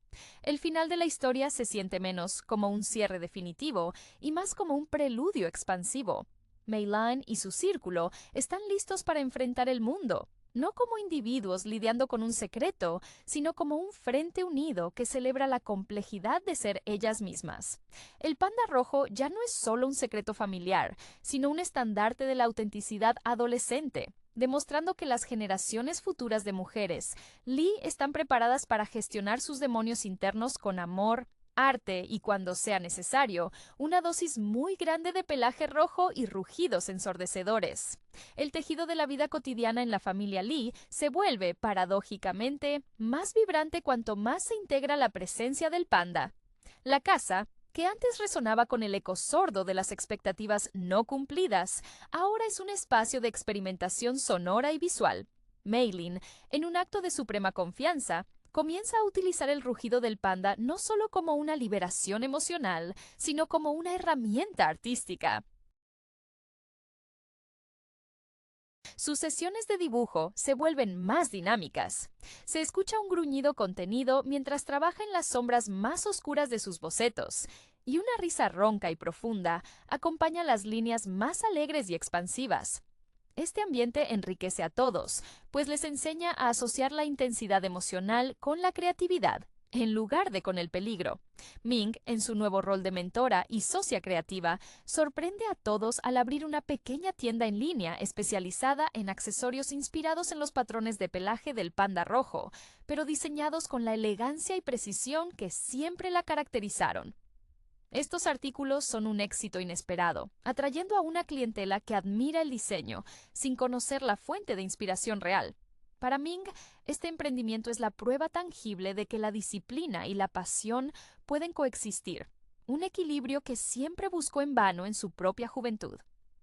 A: El final de la historia se siente menos como un cierre definitivo y más como un preludio expansivo. Meilin y su círculo están listos para enfrentar el mundo, no como individuos lidiando con un secreto, sino como un frente unido que celebra la complejidad de ser ellas mismas. El panda rojo ya no es solo un secreto familiar, sino un estandarte de la autenticidad adolescente, demostrando que las generaciones futuras de mujeres Lee están preparadas para gestionar sus demonios internos con amor, arte y, cuando sea necesario, una dosis muy grande de pelaje rojo y rugidos ensordecedores. El tejido de la vida cotidiana en la familia Lee se vuelve, paradójicamente, más vibrante cuanto más se integra la presencia del panda. La casa, que antes resonaba con el eco sordo de las expectativas no cumplidas, ahora es un espacio de experimentación sonora y visual. Meilin, en un acto de suprema confianza, comienza a utilizar el rugido del panda no solo como una liberación emocional, sino como una herramienta artística. Sus sesiones de dibujo se vuelven más dinámicas. Se escucha un gruñido contenido mientras trabaja en las sombras más oscuras de sus bocetos, y una risa ronca y profunda acompaña las líneas más alegres y expansivas. Este ambiente enriquece a todos, pues les enseña a asociar la intensidad emocional con la creatividad, en lugar de con el peligro. Ming, en su nuevo rol de mentora y socia creativa, sorprende a todos al abrir una pequeña tienda en línea especializada en accesorios inspirados en los patrones de pelaje del panda rojo, pero diseñados con la elegancia y precisión que siempre la caracterizaron. Estos artículos son un éxito inesperado, atrayendo a una clientela que admira el diseño, sin conocer la fuente de inspiración real. Para Ming, este emprendimiento es la prueba tangible de que la disciplina y la pasión pueden coexistir, un equilibrio que siempre buscó en vano en su propia juventud.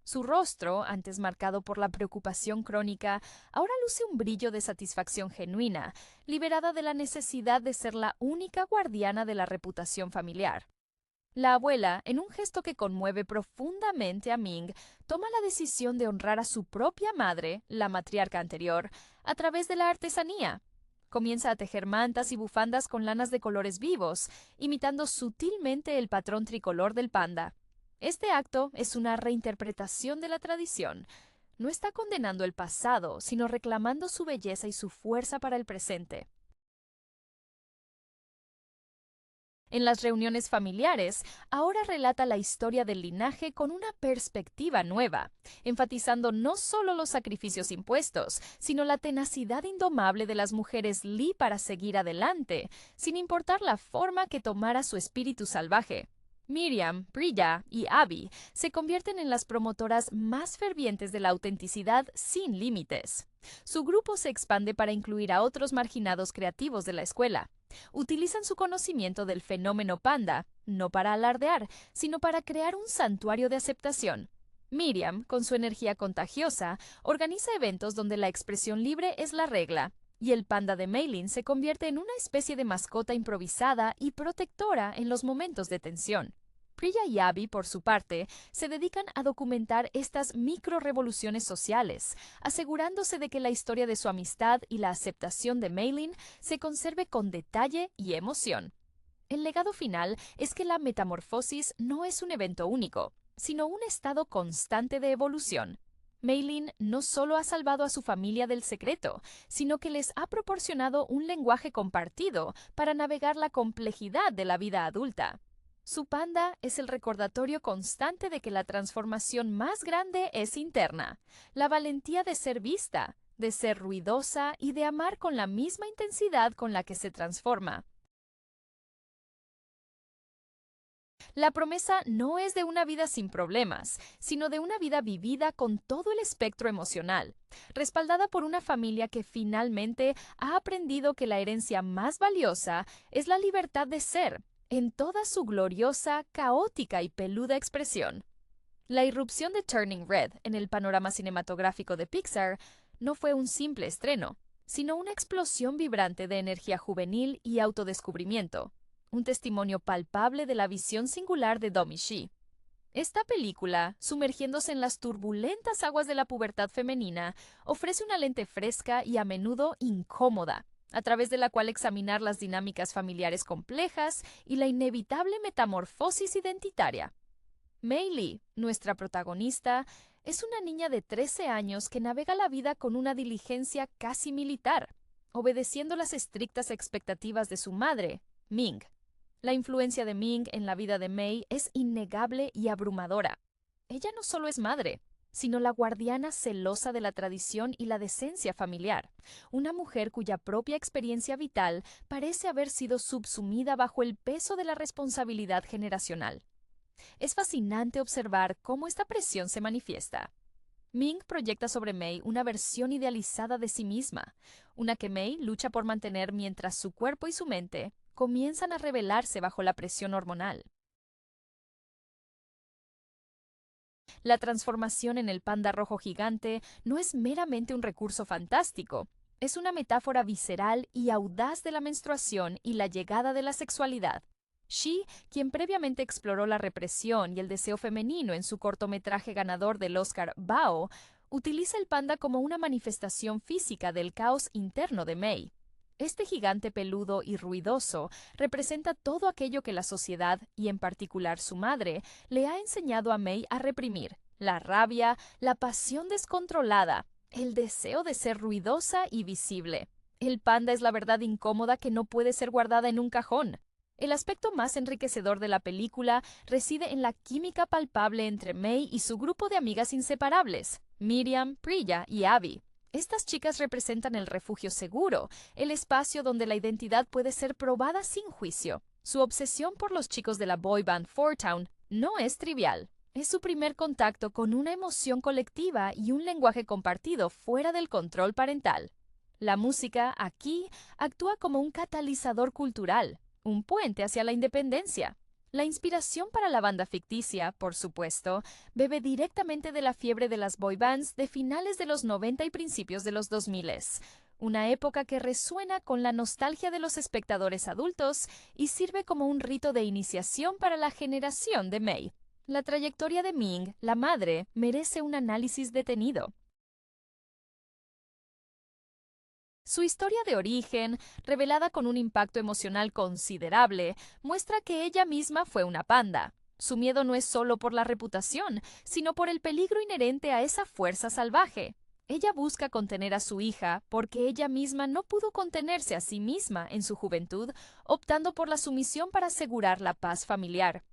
A: Su rostro, antes marcado por la preocupación crónica, ahora luce un brillo de satisfacción genuina, liberada de la necesidad de ser la única guardiana de la reputación familiar. La abuela, en un gesto que conmueve profundamente a Ming, toma la decisión de honrar a su propia madre, la matriarca anterior, a través de la artesanía. Comienza a tejer mantas y bufandas con lanas de colores vivos, imitando sutilmente el patrón tricolor del panda. Este acto es una reinterpretación de la tradición. No está condenando el pasado, sino reclamando su belleza y su fuerza para el presente. En las reuniones familiares, ahora relata la historia del linaje con una perspectiva nueva, enfatizando no solo los sacrificios impuestos, sino la tenacidad indomable de las mujeres Lee para seguir adelante, sin importar la forma que tomara su espíritu salvaje. Miriam, Priya y Abby se convierten en las promotoras más fervientes de la autenticidad sin límites. Su grupo se expande para incluir a otros marginados creativos de la escuela. Utilizan su conocimiento del fenómeno panda, no para alardear, sino para crear un santuario de aceptación. Miriam, con su energía contagiosa, organiza eventos donde la expresión libre es la regla, y el panda de Meilin se convierte en una especie de mascota improvisada y protectora en los momentos de tensión. Priya y Abby, por su parte, se dedican a documentar estas microrevoluciones sociales, asegurándose de que la historia de su amistad y la aceptación de Meilin se conserve con detalle y emoción. El legado final es que la metamorfosis no es un evento único, sino un estado constante de evolución. Meilin no solo ha salvado a su familia del secreto, sino que les ha proporcionado un lenguaje compartido para navegar la complejidad de la vida adulta. Su panda es el recordatorio constante de que la transformación más grande es interna, la valentía de ser vista, de ser ruidosa y de amar con la misma intensidad con la que se transforma. La promesa no es de una vida sin problemas, sino de una vida vivida con todo el espectro emocional, respaldada por una familia que finalmente ha aprendido que la herencia más valiosa es la libertad de ser, en toda su gloriosa, caótica y peluda expresión. La irrupción de Turning Red en el panorama cinematográfico de Pixar no fue un simple estreno, sino una explosión vibrante de energía juvenil y autodescubrimiento, un testimonio palpable de la visión singular de Domee Shi. Esta película, sumergiéndose en las turbulentas aguas de la pubertad femenina, ofrece una lente fresca y a menudo incómoda, a través de la cual examinar las dinámicas familiares complejas y la inevitable metamorfosis identitaria. Mei Lee, nuestra protagonista, es una niña de 13 años que navega la vida con una diligencia casi militar, obedeciendo las estrictas expectativas de su madre, Ming. La influencia de Ming en la vida de Mei es innegable y abrumadora. Ella no solo es madre, sino la guardiana celosa de la tradición y la decencia familiar, una mujer cuya propia experiencia vital parece haber sido subsumida bajo el peso de la responsabilidad generacional. Es fascinante observar cómo esta presión se manifiesta. Ming proyecta sobre Mei una versión idealizada de sí misma, una que Mei lucha por mantener mientras su cuerpo y su mente comienzan a rebelarse bajo la presión hormonal. La transformación en el panda rojo gigante no es meramente un recurso fantástico, es una metáfora visceral y audaz de la menstruación y la llegada de la sexualidad. Shi, quien previamente exploró la represión y el deseo femenino en su cortometraje ganador del Oscar Bao, utiliza el panda como una manifestación física del caos interno de Mei. Este gigante peludo y ruidoso representa todo aquello que la sociedad, y en particular su madre, le ha enseñado a Mei a reprimir: la rabia, la pasión descontrolada, el deseo de ser ruidosa y visible. El panda es la verdad incómoda que no puede ser guardada en un cajón. El aspecto más enriquecedor de la película reside en la química palpable entre Mei y su grupo de amigas inseparables, Miriam, Priya y Abby. Estas chicas representan el refugio seguro, el espacio donde la identidad puede ser probada sin juicio. Su obsesión por los chicos de la boy band Four Town no es trivial. Es su primer contacto con una emoción colectiva y un lenguaje compartido fuera del control parental. La música, aquí, actúa como un catalizador cultural, un puente hacia la independencia. La inspiración para la banda ficticia, por supuesto, bebe directamente de la fiebre de las boy bands de finales de los 90 y principios de los 2000, una época que resuena con la nostalgia de los espectadores adultos y sirve como un rito de iniciación para la generación de Mei. La trayectoria de Ming, la madre, merece un análisis detenido. Su historia de origen, revelada con un impacto emocional considerable, muestra que ella misma fue una panda. Su miedo no es solo por la reputación, sino por el peligro inherente a esa fuerza salvaje. Ella busca contener a su hija porque ella misma no pudo contenerse a sí misma en su juventud, optando por la sumisión para asegurar la paz familiar.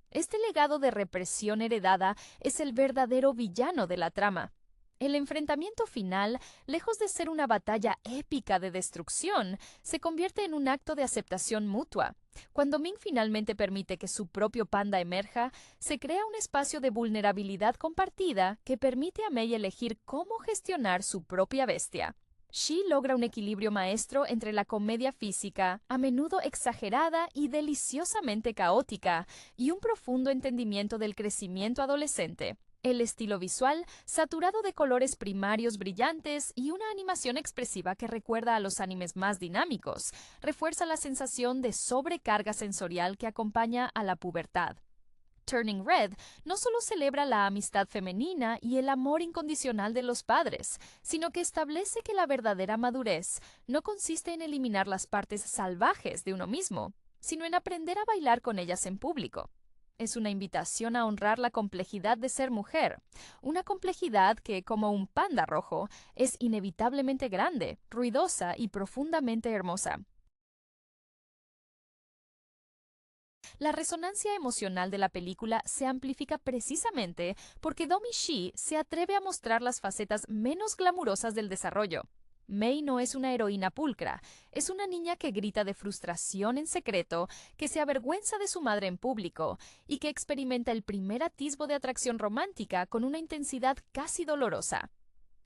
A: Este legado de represión heredada es el verdadero villano de la trama. El enfrentamiento final, lejos de ser una batalla épica de destrucción, se convierte en un acto de aceptación mutua. Cuando Ming finalmente permite que su propio panda emerja, se crea un espacio de vulnerabilidad compartida que permite a Mei elegir cómo gestionar su propia bestia. Shi logra un equilibrio maestro entre la comedia física, a menudo exagerada y deliciosamente caótica, y un profundo entendimiento del crecimiento adolescente. El estilo visual, saturado de colores primarios brillantes y una animación expresiva que recuerda a los animes más dinámicos, refuerza la sensación de sobrecarga sensorial que acompaña a la pubertad. Turning Red no solo celebra la amistad femenina y el amor incondicional de los padres, sino que establece que la verdadera madurez no consiste en eliminar las partes salvajes de uno mismo, sino en aprender a bailar con ellas en público. Es una invitación a honrar la complejidad de ser mujer, una complejidad que, como un panda rojo, es inevitablemente grande, ruidosa y profundamente hermosa. La resonancia emocional de la película se amplifica precisamente porque Domee Shi se atreve a mostrar las facetas menos glamurosas del desarrollo. Mei no es una heroína pulcra, es una niña que grita de frustración en secreto, que se avergüenza de su madre en público y que experimenta el primer atisbo de atracción romántica con una intensidad casi dolorosa.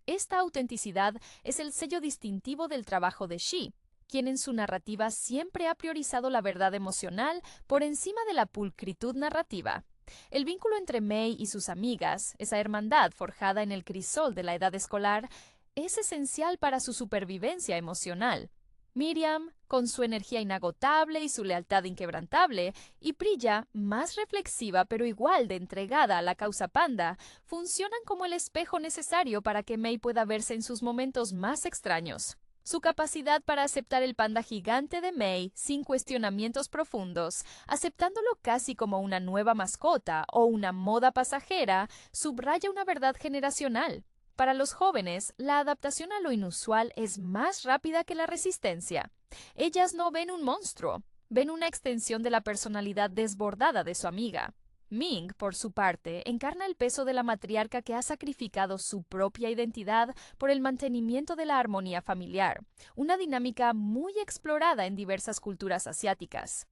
A: Esta autenticidad es el sello distintivo del trabajo de Shi, quien en su narrativa siempre ha priorizado la verdad emocional por encima de la pulcritud narrativa. El vínculo entre Mei y sus amigas, esa hermandad forjada en el crisol de la edad escolar, es esencial para su supervivencia emocional. Miriam, con su energía inagotable y su lealtad inquebrantable, y Priya, más reflexiva pero igual de entregada a la causa panda, funcionan como el espejo necesario para que Mei pueda verse en sus momentos más extraños. Su capacidad para aceptar el panda gigante de Mei sin cuestionamientos profundos, aceptándolo casi como una nueva mascota o una moda pasajera, subraya una verdad generacional. Para los jóvenes, la adaptación a lo inusual es más rápida que la resistencia. Ellas no ven un monstruo, ven una extensión de la personalidad desbordada de su amiga. Ming, por su parte, encarna el peso de la matriarca que ha sacrificado su propia identidad por el mantenimiento de la armonía familiar, una dinámica muy explorada en diversas culturas asiáticas.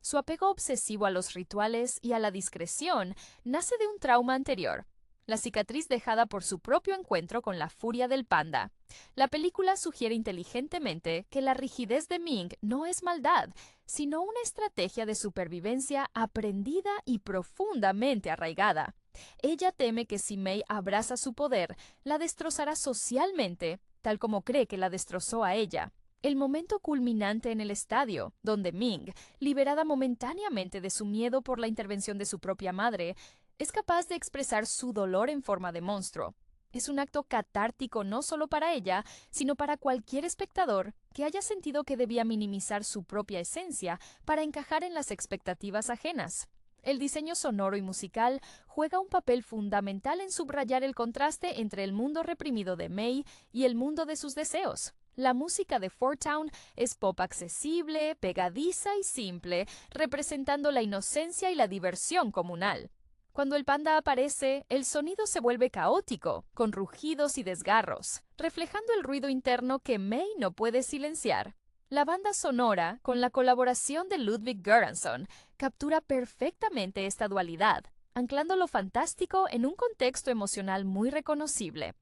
A: Su apego obsesivo a los rituales y a la discreción nace de un trauma anterior, la cicatriz dejada por su propio encuentro con la furia del panda. La película sugiere inteligentemente que la rigidez de Ming no es maldad, sino una estrategia de supervivencia aprendida y profundamente arraigada. Ella teme que si Mei abraza su poder, la destrozará socialmente, tal como cree que la destrozó a ella. El momento culminante en el estadio, donde Ming, liberada momentáneamente de su miedo por la intervención de su propia madre, es capaz de expresar su dolor en forma de monstruo. Es un acto catártico no solo para ella, sino para cualquier espectador que haya sentido que debía minimizar su propia esencia para encajar en las expectativas ajenas. El diseño sonoro y musical juega un papel fundamental en subrayar el contraste entre el mundo reprimido de Mei y el mundo de sus deseos. La música de Four Town es pop accesible, pegadiza y simple, representando la inocencia y la diversión comunal. Cuando el panda aparece, el sonido se vuelve caótico, con rugidos y desgarros, reflejando el ruido interno que Mei no puede silenciar. La banda sonora, con la colaboración de Ludwig Göransson, captura perfectamente esta dualidad, anclando lo fantástico en un contexto emocional muy reconocible.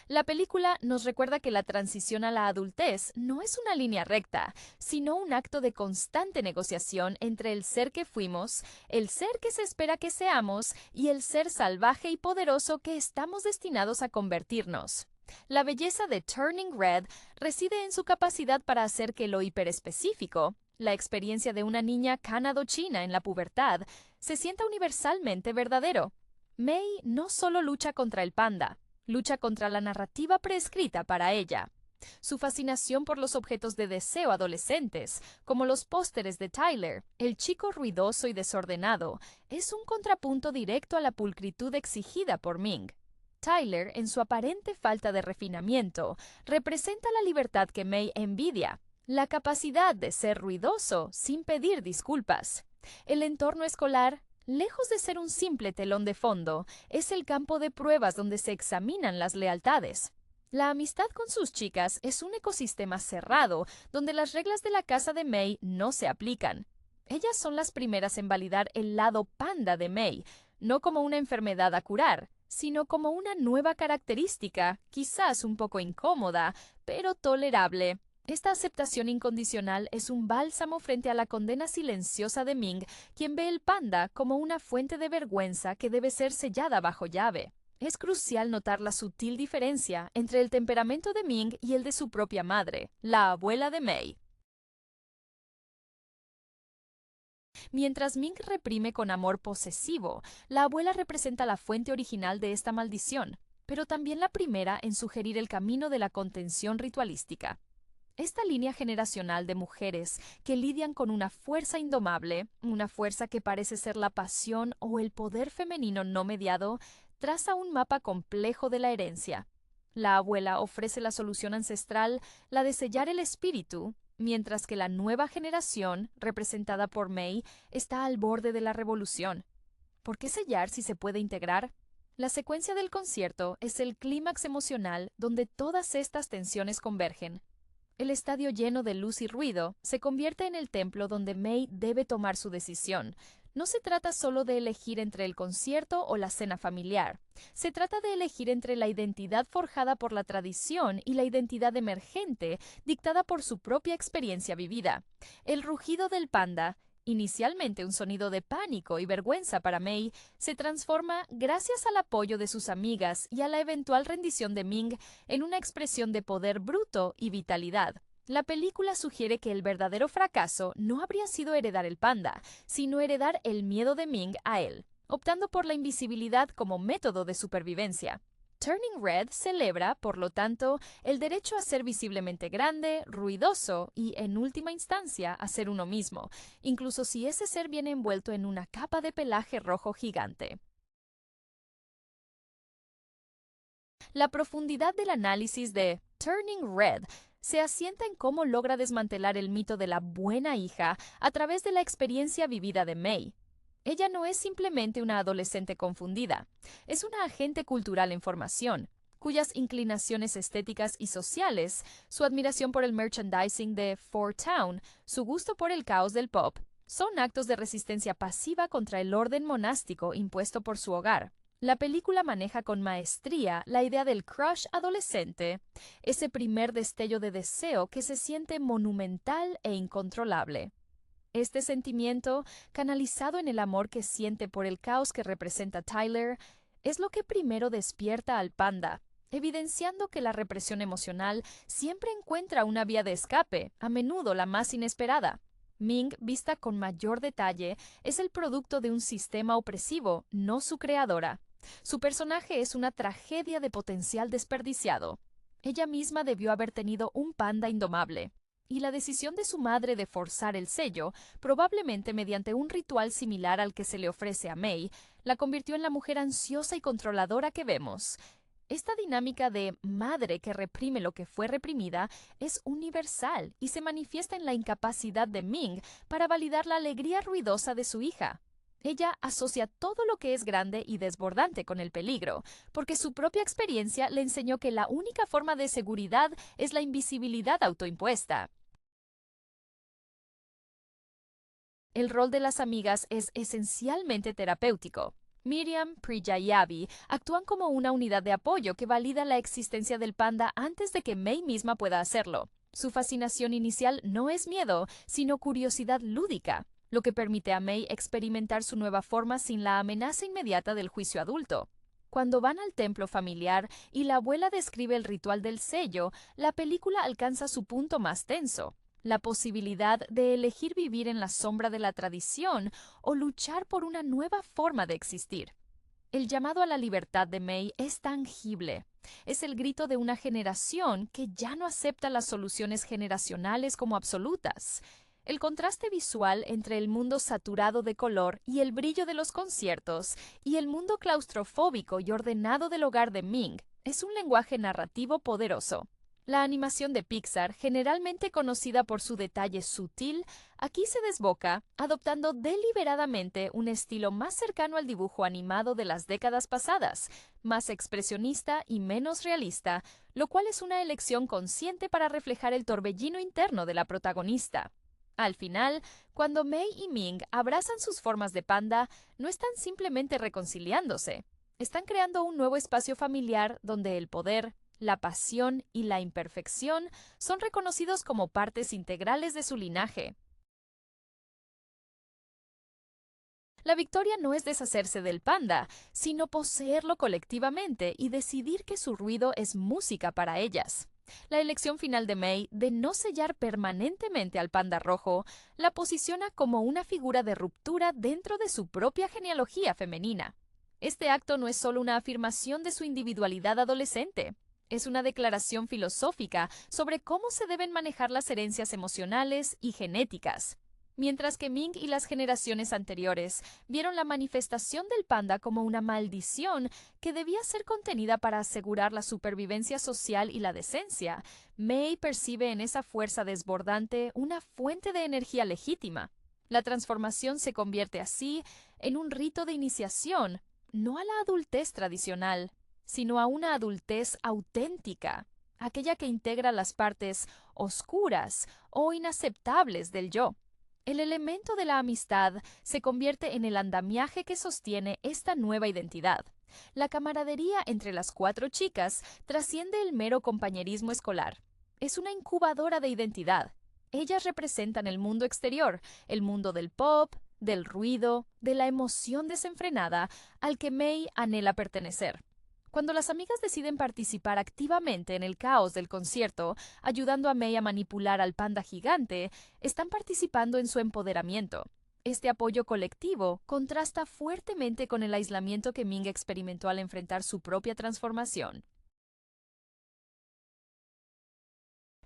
A: La película nos recuerda que la transición a la adultez no es una línea recta, sino un acto de constante negociación entre el ser que fuimos, el ser que se espera que seamos y el ser salvaje y poderoso que estamos destinados a convertirnos. La belleza de Turning Red reside en su capacidad para hacer que lo hiperespecífico, la experiencia de una niña canado-china en la pubertad, se sienta universalmente verdadero. Mei no solo lucha contra el panda, lucha contra la narrativa prescrita para ella. Su fascinación por los objetos de deseo adolescentes, como los pósteres de Tyler, el chico ruidoso y desordenado, es un contrapunto directo a la pulcritud exigida por Ming. Tyler, en su aparente falta de refinamiento, representa la libertad que Mei envidia, la capacidad de ser ruidoso sin pedir disculpas. El entorno escolar, lejos de ser un simple telón de fondo, es el campo de pruebas donde se examinan las lealtades. La amistad con sus chicas es un ecosistema cerrado, donde las reglas de la casa de Mei no se aplican. Ellas son las primeras en validar el lado panda de Mei, no como una enfermedad a curar, sino como una nueva característica, quizás un poco incómoda, pero tolerable. Esta aceptación incondicional es un bálsamo frente a la condena silenciosa de Ming, quien ve el panda como una fuente de vergüenza que debe ser sellada bajo llave. Es crucial notar la sutil diferencia entre el temperamento de Ming y el de su propia madre, la abuela de Mei. Mientras Ming reprime con amor posesivo, la abuela representa la fuente original de esta maldición, pero también la primera en sugerir el camino de la contención ritualística. Esta línea generacional de mujeres que lidian con una fuerza indomable, una fuerza que parece ser la pasión o el poder femenino no mediado, traza un mapa complejo de la herencia. La abuela ofrece la solución ancestral, la de sellar el espíritu, mientras que la nueva generación, representada por May, está al borde de la revolución. ¿Por qué sellar si se puede integrar? La secuencia del concierto es el clímax emocional donde todas estas tensiones convergen. El estadio lleno de luz y ruido se convierte en el templo donde May debe tomar su decisión. No se trata solo de elegir entre el concierto o la cena familiar. Se trata de elegir entre la identidad forjada por la tradición y la identidad emergente dictada por su propia experiencia vivida. El rugido del panda, inicialmente un sonido de pánico y vergüenza para May, se transforma, gracias al apoyo de sus amigas y a la eventual rendición de Ming, en una expresión de poder bruto y vitalidad. La película sugiere que el verdadero fracaso no habría sido heredar el panda, sino heredar el miedo de Ming a él, optando por la invisibilidad como método de supervivencia. Turning Red celebra, por lo tanto, el derecho a ser visiblemente grande, ruidoso y, en última instancia, a ser uno mismo, incluso si ese ser viene envuelto en una capa de pelaje rojo gigante. La profundidad del análisis de Turning Red se asienta en cómo logra desmantelar el mito de la buena hija a través de la experiencia vivida de May. Ella no es simplemente una adolescente confundida, es una agente cultural en formación, cuyas inclinaciones estéticas y sociales, su admiración por el merchandising de Four Town, su gusto por el caos del pop, son actos de resistencia pasiva contra el orden monástico impuesto por su hogar. La película maneja con maestría la idea del crush adolescente, ese primer destello de deseo que se siente monumental e incontrolable. Este sentimiento, canalizado en el amor que siente por el caos que representa Tyler, es lo que primero despierta al panda, evidenciando que la represión emocional siempre encuentra una vía de escape, a menudo la más inesperada. Ming, vista con mayor detalle, es el producto de un sistema opresivo, no su creadora. Su personaje es una tragedia de potencial desperdiciado. Ella misma debió haber tenido un panda indomable. Y la decisión de su madre de forzar el sello, probablemente mediante un ritual similar al que se le ofrece a May, la convirtió en la mujer ansiosa y controladora que vemos. Esta dinámica de madre que reprime lo que fue reprimida es universal y se manifiesta en la incapacidad de Ming para validar la alegría ruidosa de su hija. Ella asocia todo lo que es grande y desbordante con el peligro, porque su propia experiencia le enseñó que la única forma de seguridad es la invisibilidad autoimpuesta. El rol de las amigas es esencialmente terapéutico. Miriam, Priya y Abby actúan como una unidad de apoyo que valida la existencia del panda antes de que May misma pueda hacerlo. Su fascinación inicial no es miedo, sino curiosidad lúdica, lo que permite a May experimentar su nueva forma sin la amenaza inmediata del juicio adulto. Cuando van al templo familiar y la abuela describe el ritual del sello, la película alcanza su punto más tenso. La posibilidad de elegir vivir en la sombra de la tradición o luchar por una nueva forma de existir. El llamado a la libertad de May es tangible. Es el grito de una generación que ya no acepta las soluciones generacionales como absolutas. El contraste visual entre el mundo saturado de color y el brillo de los conciertos y el mundo claustrofóbico y ordenado del hogar de Ming es un lenguaje narrativo poderoso. La animación de Pixar, generalmente conocida por su detalle sutil, aquí se desboca, adoptando deliberadamente un estilo más cercano al dibujo animado de las décadas pasadas, más expresionista y menos realista, lo cual es una elección consciente para reflejar el torbellino interno de la protagonista. Al final, cuando May y Ming abrazan sus formas de panda, no están simplemente reconciliándose. Están creando un nuevo espacio familiar donde el poder, la pasión y la imperfección son reconocidos como partes integrales de su linaje. La victoria no es deshacerse del panda, sino poseerlo colectivamente y decidir que su ruido es música para ellas. La elección final de May de no sellar permanentemente al panda rojo la posiciona como una figura de ruptura dentro de su propia genealogía femenina. Este acto no es solo una afirmación de su individualidad adolescente, es una declaración filosófica sobre cómo se deben manejar las herencias emocionales y genéticas. mientras que Ming y las generaciones anteriores vieron la manifestación del panda como una maldición que debía ser contenida para asegurar la supervivencia social y la decencia. Mei percibe en esa fuerza desbordante una fuente de energía legítima. La transformación se convierte así en un rito de iniciación, no a la adultez tradicional, sino a una adultez auténtica, aquella que integra las partes oscuras o inaceptables del yo. El elemento de la amistad se convierte en el andamiaje que sostiene esta nueva identidad. La camaradería entre las 4 chicas trasciende el mero compañerismo escolar. Es una incubadora de identidad. Ellas representan el mundo exterior, el mundo del pop, del ruido, de la emoción desenfrenada al que Mei anhela pertenecer. Cuando las amigas deciden participar activamente en el caos del concierto, ayudando a Mei a manipular al panda gigante, están participando en su empoderamiento. Este apoyo colectivo contrasta fuertemente con el aislamiento que Ming experimentó al enfrentar su propia transformación.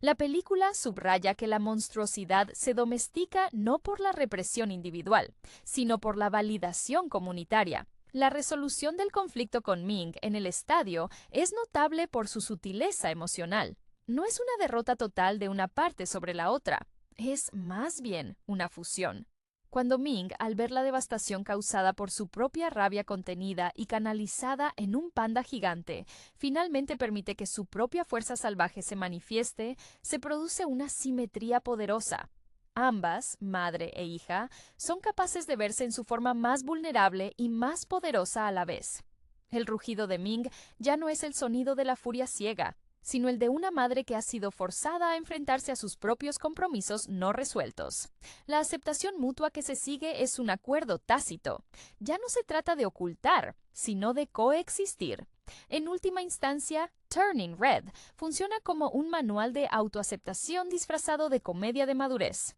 A: La película subraya que la monstruosidad se domestica no por la represión individual, sino por la validación comunitaria. La resolución del conflicto con Ming en el estadio es notable por su sutileza emocional. No es una derrota total de una parte sobre la otra, es más bien una fusión. Cuando Ming, al ver la devastación causada por su propia rabia contenida y canalizada en un panda gigante, finalmente permite que su propia fuerza salvaje se manifieste, se produce una simetría poderosa. Ambas, madre e hija, son capaces de verse en su forma más vulnerable y más poderosa a la vez. El rugido de Ming ya no es el sonido de la furia ciega, sino el de una madre que ha sido forzada a enfrentarse a sus propios compromisos no resueltos. La aceptación mutua que se sigue es un acuerdo tácito. Ya no se trata de ocultar, sino de coexistir. En última instancia, Turning Red funciona como un manual de autoaceptación disfrazado de comedia de madurez.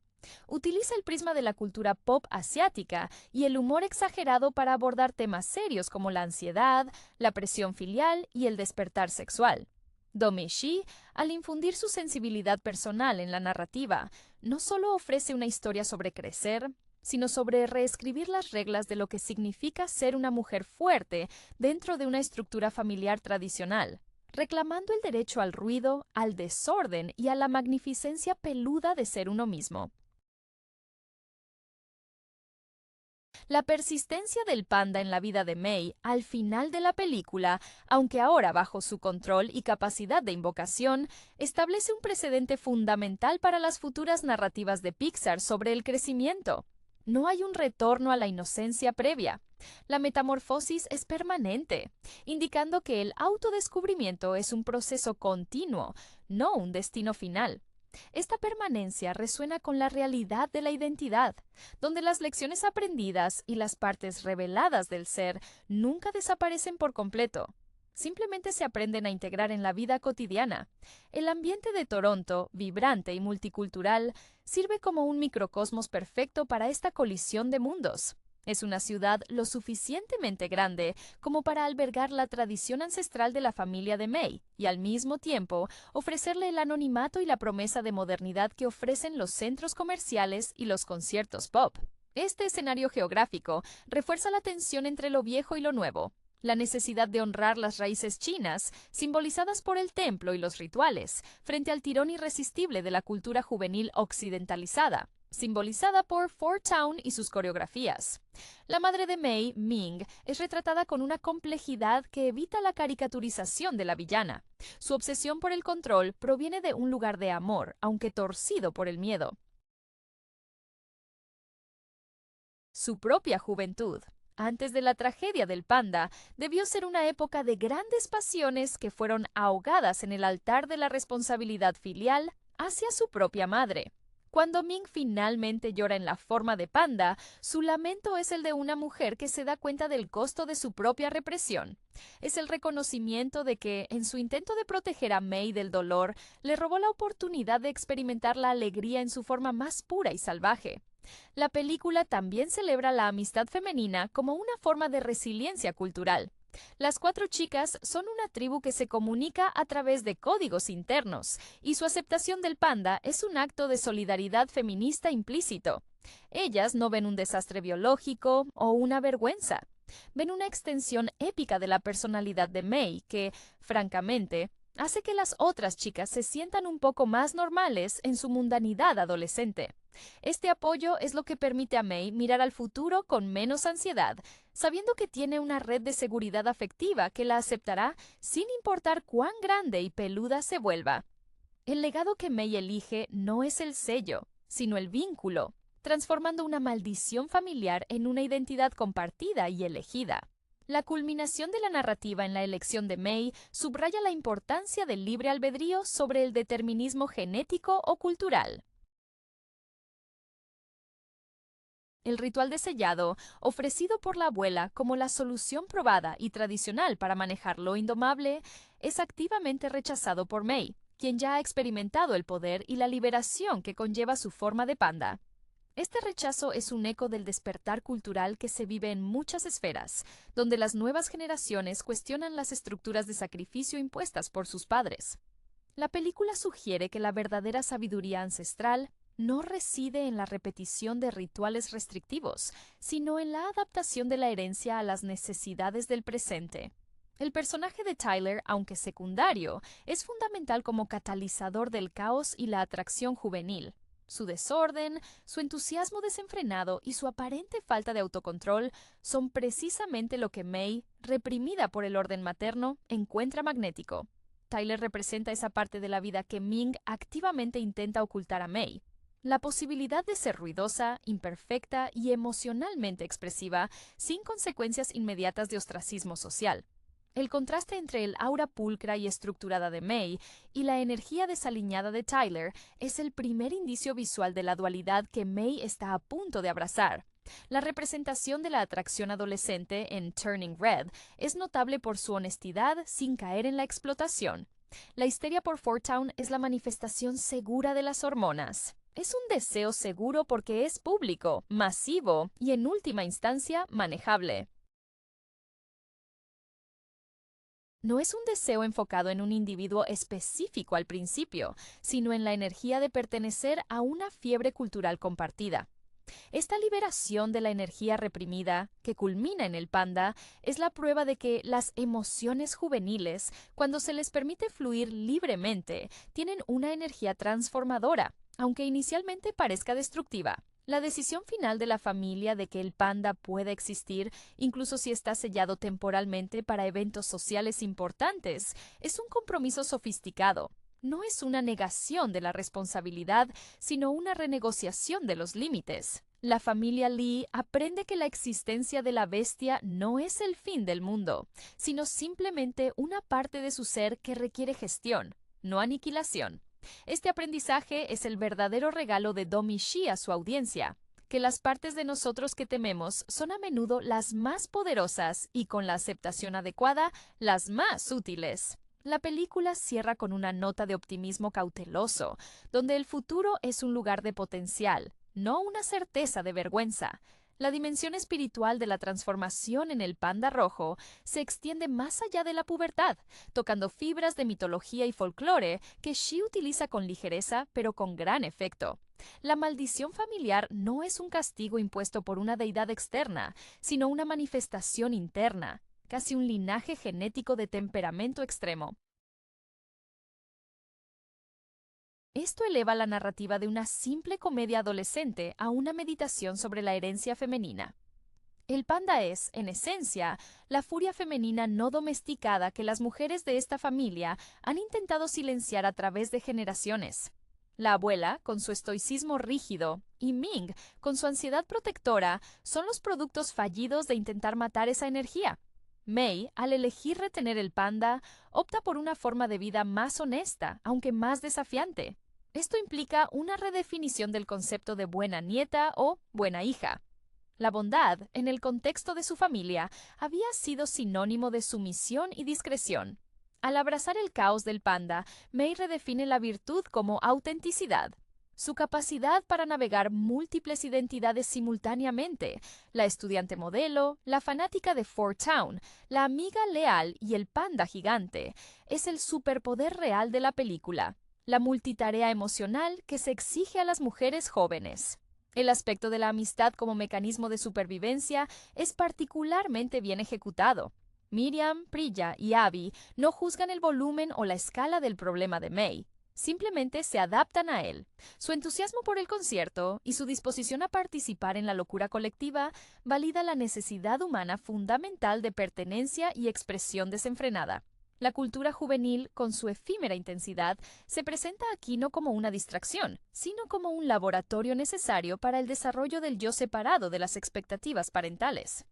A: Utiliza el prisma de la cultura pop asiática y el humor exagerado para abordar temas serios como la ansiedad, la presión filial y el despertar sexual. Domee-shi, al infundir su sensibilidad personal en la narrativa, no solo ofrece una historia sobre crecer, sino sobre reescribir las reglas de lo que significa ser una mujer fuerte dentro de una estructura familiar tradicional, reclamando el derecho al ruido, al desorden y a la magnificencia peluda de ser uno mismo. La persistencia del panda en la vida de Mei al final de la película, aunque ahora bajo su control y capacidad de invocación, establece un precedente fundamental para las futuras narrativas de Pixar sobre el crecimiento. No hay un retorno a la inocencia previa. La metamorfosis es permanente, indicando que el autodescubrimiento es un proceso continuo, no un destino final. Esta permanencia resuena con la realidad de la identidad, donde las lecciones aprendidas y las partes reveladas del ser nunca desaparecen por completo. Simplemente se aprenden a integrar en la vida cotidiana. El ambiente de Toronto, vibrante y multicultural, sirve como un microcosmos perfecto para esta colisión de mundos. Es una ciudad lo suficientemente grande como para albergar la tradición ancestral de la familia de Mei y al mismo tiempo ofrecerle el anonimato y la promesa de modernidad que ofrecen los centros comerciales y los conciertos pop. Este escenario geográfico refuerza la tensión entre lo viejo y lo nuevo, la necesidad de honrar las raíces chinas, simbolizadas por el templo y los rituales, frente al tirón irresistible de la cultura juvenil occidentalizada, simbolizada por Four Town y sus coreografías. La madre de Mei, Ming, es retratada con una complejidad que evita la caricaturización de la villana. Su obsesión por el control proviene de un lugar de amor, aunque torcido por el miedo. Su propia juventud, antes de la tragedia del panda, debió ser una época de grandes pasiones que fueron ahogadas en el altar de la responsabilidad filial hacia su propia madre. Cuando Ming finalmente llora en la forma de panda, su lamento es el de una mujer que se da cuenta del costo de su propia represión. Es el reconocimiento de que, en su intento de proteger a Mei del dolor, le robó la oportunidad de experimentar la alegría en su forma más pura y salvaje. La película también celebra la amistad femenina como una forma de resiliencia cultural. Las cuatro chicas son una tribu que se comunica a través de códigos internos, y su aceptación del panda es un acto de solidaridad feminista implícito. Ellas no ven un desastre biológico o una vergüenza. Ven una extensión épica de la personalidad de May que, francamente, hace que las otras chicas se sientan un poco más normales en su mundanidad adolescente. Este apoyo es lo que permite a May mirar al futuro con menos ansiedad, sabiendo que tiene una red de seguridad afectiva que la aceptará sin importar cuán grande y peluda se vuelva. El legado que May elige no es el sello, sino el vínculo, transformando una maldición familiar en una identidad compartida y elegida. La culminación de la narrativa en la elección de May subraya la importancia del libre albedrío sobre el determinismo genético o cultural. El ritual de sellado, ofrecido por la abuela como la solución probada y tradicional para manejar lo indomable, es activamente rechazado por May, quien ya ha experimentado el poder y la liberación que conlleva su forma de panda. Este rechazo es un eco del despertar cultural que se vive en muchas esferas, donde las nuevas generaciones cuestionan las estructuras de sacrificio impuestas por sus padres. La película sugiere que la verdadera sabiduría ancestral no reside en la repetición de rituales restrictivos, sino en la adaptación de la herencia a las necesidades del presente. El personaje de Tyler, aunque secundario, es fundamental como catalizador del caos y la atracción juvenil. Su desorden, su entusiasmo desenfrenado y su aparente falta de autocontrol son precisamente lo que May, reprimida por el orden materno, encuentra magnético. Tyler representa esa parte de la vida que Ming activamente intenta ocultar a May. La posibilidad de ser ruidosa, imperfecta y emocionalmente expresiva, sin consecuencias inmediatas de ostracismo social. El contraste entre el aura pulcra y estructurada de May y la energía desaliñada de Tyler es el primer indicio visual de la dualidad que May está a punto de abrazar. La representación de la atracción adolescente en Turning Red es notable por su honestidad sin caer en la explotación. La histeria por Fort Town es la manifestación segura de las hormonas. Es un deseo seguro porque es público, masivo y en última instancia manejable. No es un deseo enfocado en un individuo específico al principio, sino en la energía de pertenecer a una fiebre cultural compartida. Esta liberación de la energía reprimida, que culmina en el panda, es la prueba de que las emociones juveniles, cuando se les permite fluir libremente, tienen una energía transformadora, aunque inicialmente parezca destructiva. La decisión final de la familia de que el panda pueda existir, incluso si está sellado temporalmente para eventos sociales importantes, es un compromiso sofisticado. No es una negación de la responsabilidad, sino una renegociación de los límites. La familia Lee aprende que la existencia de la bestia no es el fin del mundo, sino simplemente una parte de su ser que requiere gestión, no aniquilación. Este aprendizaje es el verdadero regalo de Domee-Shi a su audiencia, que las partes de nosotros que tememos son a menudo las más poderosas y, con la aceptación adecuada, las más útiles. La película cierra con una nota de optimismo cauteloso, donde el futuro es un lugar de potencial, no una certeza de vergüenza. La dimensión espiritual de la transformación en el panda rojo se extiende más allá de la pubertad, tocando fibras de mitología y folclore que Shi utiliza con ligereza pero con gran efecto. La maldición familiar no es un castigo impuesto por una deidad externa, sino una manifestación interna, casi un linaje genético de temperamento extremo. Esto eleva la narrativa de una simple comedia adolescente a una meditación sobre la herencia femenina. El panda es, en esencia, la furia femenina no domesticada que las mujeres de esta familia han intentado silenciar a través de generaciones. La abuela, con su estoicismo rígido, y Ming, con su ansiedad protectora, son los productos fallidos de intentar matar esa energía. May, al elegir retener el panda, opta por una forma de vida más honesta, aunque más desafiante. Esto implica una redefinición del concepto de buena nieta o buena hija. La bondad, en el contexto de su familia, había sido sinónimo de sumisión y discreción. Al abrazar el caos del panda, May redefine la virtud como autenticidad. su capacidad para navegar múltiples identidades simultáneamente, la estudiante modelo, la fanática de Fort Town, la amiga leal y el panda gigante, es el superpoder real de la película, la multitarea emocional que se exige a las mujeres jóvenes. El aspecto de la amistad como mecanismo de supervivencia es particularmente bien ejecutado. Miriam, Priya y Abby no juzgan el volumen o la escala del problema de May. Simplemente se adaptan a él. Su entusiasmo por el concierto y su disposición a participar en la locura colectiva valida la necesidad humana fundamental de pertenencia y expresión desenfrenada. La cultura juvenil, con su efímera intensidad, se presenta aquí no como una distracción, sino como un laboratorio necesario para el desarrollo del yo separado de las expectativas parentales.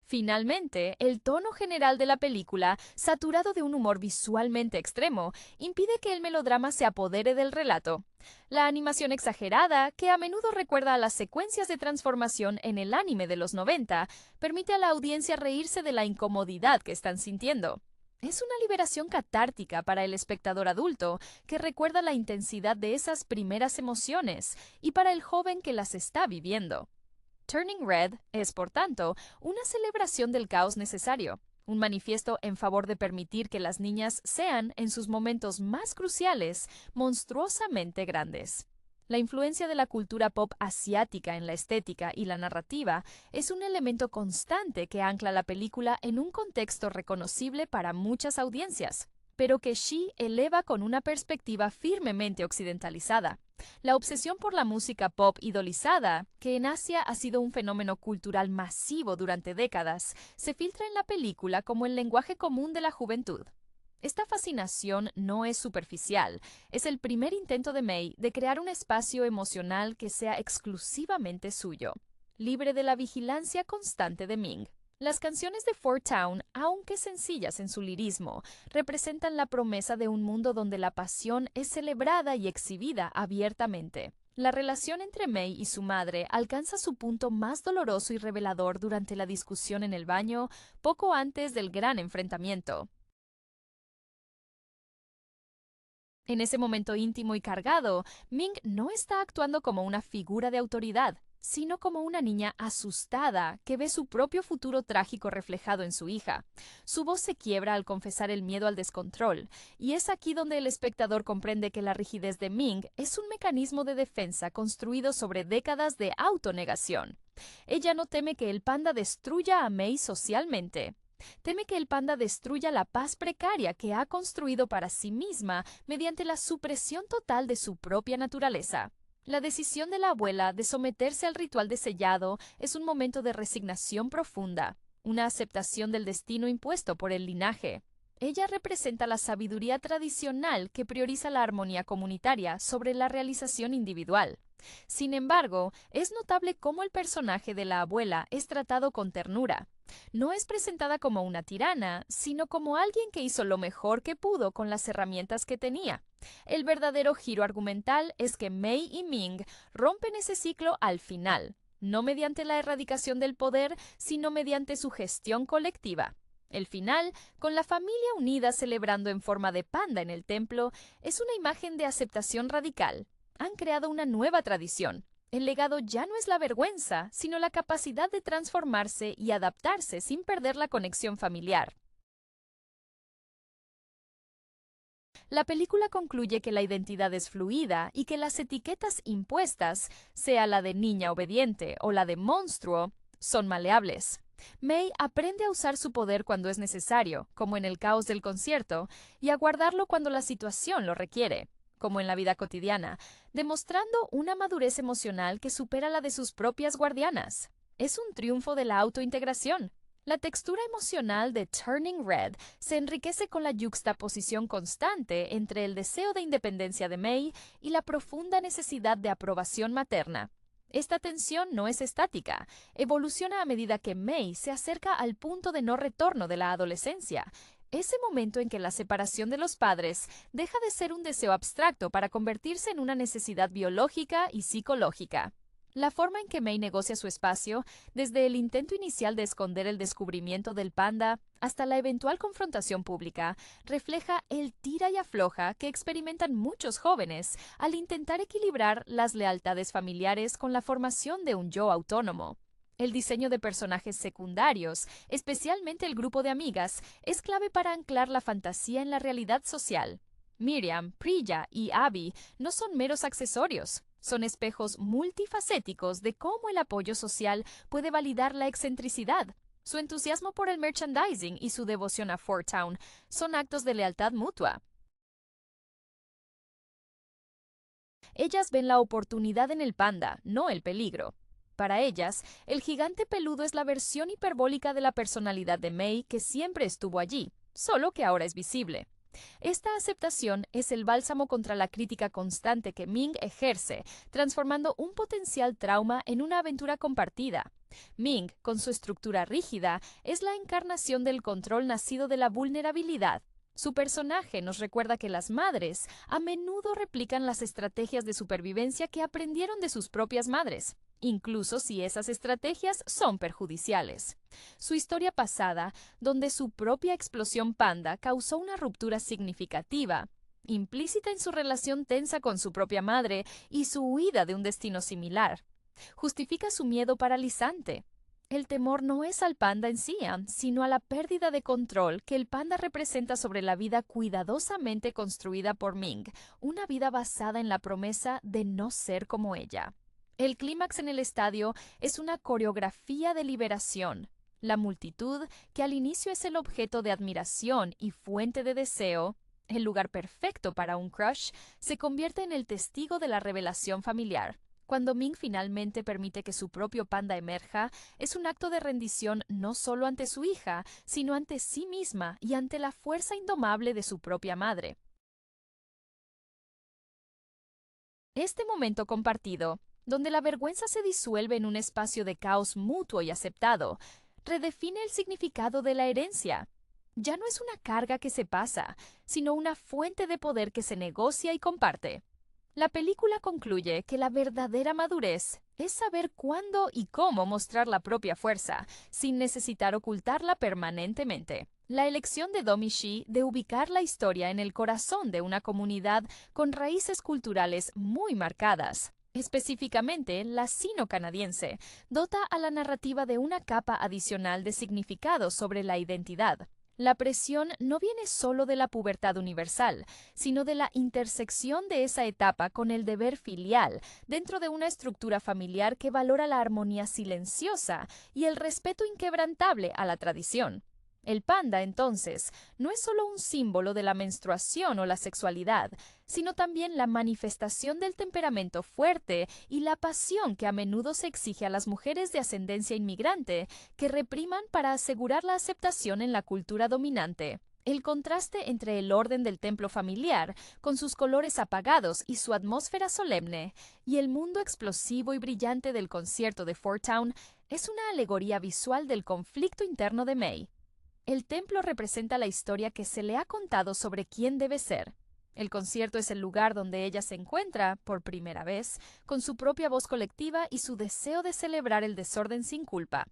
A: Finalmente, el tono general de la película, saturado de un humor visualmente extremo, impide que el melodrama se apodere del relato. La animación exagerada, que a menudo recuerda a las secuencias de transformación en el anime de los 90, permite a la audiencia reírse de la incomodidad que están sintiendo. Es una liberación catártica para el espectador adulto, que recuerda la intensidad de esas primeras emociones, y para el joven que las está viviendo. Turning Red es, por tanto, una celebración del caos necesario, un manifiesto en favor de permitir que las niñas sean, en sus momentos más cruciales, monstruosamente grandes. La influencia de la cultura pop asiática en la estética y la narrativa es un elemento constante que ancla la película en un contexto reconocible para muchas audiencias, pero que She eleva con una perspectiva firmemente occidentalizada. La obsesión por la música pop idolizada, que en Asia ha sido un fenómeno cultural masivo durante décadas, se filtra en la película como el lenguaje común de la juventud. Esta fascinación no es superficial, es el primer intento de May de crear un espacio emocional que sea exclusivamente suyo, libre de la vigilancia constante de Ming. Las canciones de Fort Town, aunque sencillas en su lirismo, representan la promesa de un mundo donde la pasión es celebrada y exhibida abiertamente. La relación entre May y su madre alcanza su punto más doloroso y revelador durante la discusión en el baño, poco antes del gran enfrentamiento. En ese momento íntimo y cargado, Ming no está actuando como una figura de autoridad, sino como una niña asustada que ve su propio futuro trágico reflejado en su hija. Su voz se quiebra al confesar el miedo al descontrol, y es aquí donde el espectador comprende que la rigidez de Ming es un mecanismo de defensa construido sobre décadas de autonegación. Ella no teme que el panda destruya a May socialmente. Teme que el panda destruya la paz precaria que ha construido para sí misma mediante la supresión total de su propia naturaleza. La decisión de la abuela de someterse al ritual de sellado es un momento de resignación profunda, una aceptación del destino impuesto por el linaje. Ella representa la sabiduría tradicional que prioriza la armonía comunitaria sobre la realización individual. Sin embargo, es notable cómo el personaje de la abuela es tratado con ternura. No es presentada como una tirana, sino como alguien que hizo lo mejor que pudo con las herramientas que tenía. El verdadero giro argumental es que May y Ming rompen ese ciclo al final, no mediante la erradicación del poder, sino mediante su gestión colectiva. El final, con la familia unida celebrando en forma de panda en el templo, es una imagen de aceptación radical. Han creado una nueva tradición. El legado ya no es la vergüenza, sino la capacidad de transformarse y adaptarse sin perder la conexión familiar. La película concluye que la identidad es fluida y que las etiquetas impuestas, sea la de niña obediente o la de monstruo, son maleables. May aprende a usar su poder cuando es necesario, como en el caos del concierto, y a guardarlo cuando la situación lo requiere, como en la vida cotidiana, demostrando una madurez emocional que supera la de sus propias guardianas. Es un triunfo de la autointegración. La textura emocional de Turning Red se enriquece con la yuxtaposición constante entre el deseo de independencia de May y la profunda necesidad de aprobación materna. Esta tensión no es estática, evoluciona a medida que May se acerca al punto de no retorno de la adolescencia, ese momento en que la separación de los padres deja de ser un deseo abstracto para convertirse en una necesidad biológica y psicológica. La forma en que Mei negocia su espacio, desde el intento inicial de esconder el descubrimiento del panda hasta la eventual confrontación pública, refleja el tira y afloja que experimentan muchos jóvenes al intentar equilibrar las lealtades familiares con la formación de un yo autónomo. El diseño de personajes secundarios, especialmente el grupo de amigas, es clave para anclar la fantasía en la realidad social. Miriam, Priya y Abby no son meros accesorios, son espejos multifacéticos de cómo el apoyo social puede validar la excentricidad. Su entusiasmo por el merchandising y su devoción a Fort Town son actos de lealtad mutua. Ellas ven la oportunidad en el panda, no el peligro. Para ellas, el gigante peludo es la versión hiperbólica de la personalidad de Mei que siempre estuvo allí, solo que ahora es visible. Esta aceptación es el bálsamo contra la crítica constante que Ming ejerce, transformando un potencial trauma en una aventura compartida. Ming, con su estructura rígida, es la encarnación del control nacido de la vulnerabilidad. Su personaje nos recuerda que las madres a menudo replican las estrategias de supervivencia que aprendieron de sus propias madres, incluso si esas estrategias son perjudiciales. Su historia pasada, donde su propia explosión panda causó una ruptura significativa, implícita en su relación tensa con su propia madre y su huida de un destino similar, justifica su miedo paralizante. El temor no es al panda en sí, sino a la pérdida de control que el panda representa sobre la vida cuidadosamente construida por Ming, una vida basada en la promesa de no ser como ella. El clímax en el estadio es una coreografía de liberación. La multitud, que al inicio es el objeto de admiración y fuente de deseo, el lugar perfecto para un crush, se convierte en el testigo de la revelación familiar. Cuando Ming finalmente permite que su propio panda emerja, es un acto de rendición no solo ante su hija, sino ante sí misma y ante la fuerza indomable de su propia madre. Este momento compartido, donde la vergüenza se disuelve en un espacio de caos mutuo y aceptado, redefine el significado de la herencia. Ya no es una carga que se pasa, sino una fuente de poder que se negocia y comparte. La película concluye que la verdadera madurez es saber cuándo y cómo mostrar la propia fuerza, sin necesitar ocultarla permanentemente. La elección de Domi Shi de ubicar la historia en el corazón de una comunidad con raíces culturales muy marcadas, específicamente la sino-canadiense, dota a la narrativa de una capa adicional de significado sobre la identidad. La presión no viene solo de la pubertad universal, sino de la intersección de esa etapa con el deber filial, dentro de una estructura familiar que valora la armonía silenciosa y el respeto inquebrantable a la tradición. El panda, entonces, no es solo un símbolo de la menstruación o la sexualidad, sino también la manifestación del temperamento fuerte y la pasión que a menudo se exige a las mujeres de ascendencia inmigrante, que repriman para asegurar la aceptación en la cultura dominante. El contraste entre el orden del templo familiar, con sus colores apagados y su atmósfera solemne, y el mundo explosivo y brillante del concierto de Fort Town, es una alegoría visual del conflicto interno de Mei. El templo representa la historia que se le ha contado sobre quién debe ser. El concierto es el lugar donde ella se encuentra, por primera vez, con su propia voz colectiva y su deseo de celebrar el desorden sin culpa.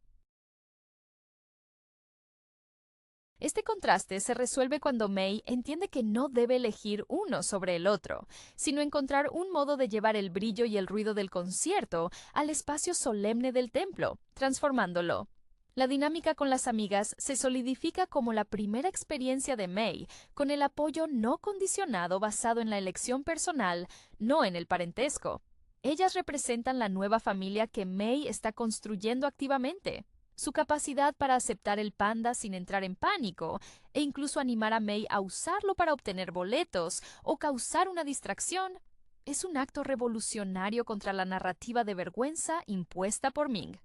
A: Este contraste se resuelve cuando Mei entiende que no debe elegir uno sobre el otro, sino encontrar un modo de llevar el brillo y el ruido del concierto al espacio solemne del templo, transformándolo. La dinámica con las amigas se solidifica como la primera experiencia de Mei, con el apoyo no condicionado basado en la elección personal, no en el parentesco. Ellas representan la nueva familia que Mei está construyendo activamente. Su capacidad para aceptar el panda sin entrar en pánico e incluso animar a Mei a usarlo para obtener boletos o causar una distracción es un acto revolucionario contra la narrativa de vergüenza impuesta por Ming.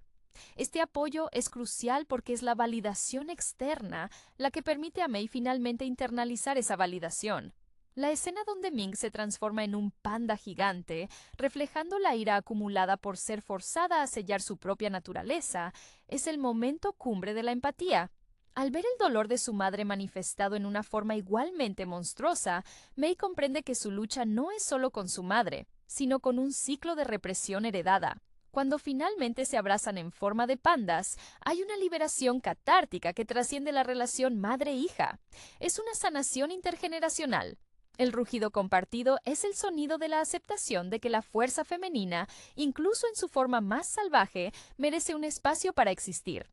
A: Este apoyo es crucial porque es la validación externa la que permite a Mei finalmente internalizar esa validación. La escena donde Ming se transforma en un panda gigante, reflejando la ira acumulada por ser forzada a sellar su propia naturaleza, es el momento cumbre de la empatía. Al ver el dolor de su madre manifestado en una forma igualmente monstruosa, Mei comprende que su lucha no es solo con su madre, sino con un ciclo de represión heredada. Cuando finalmente se abrazan en forma de pandas, hay una liberación catártica que trasciende la relación madre-hija. Es una sanación intergeneracional. El rugido compartido es el sonido de la aceptación de que la fuerza femenina, incluso en su forma más salvaje, merece un espacio para existir.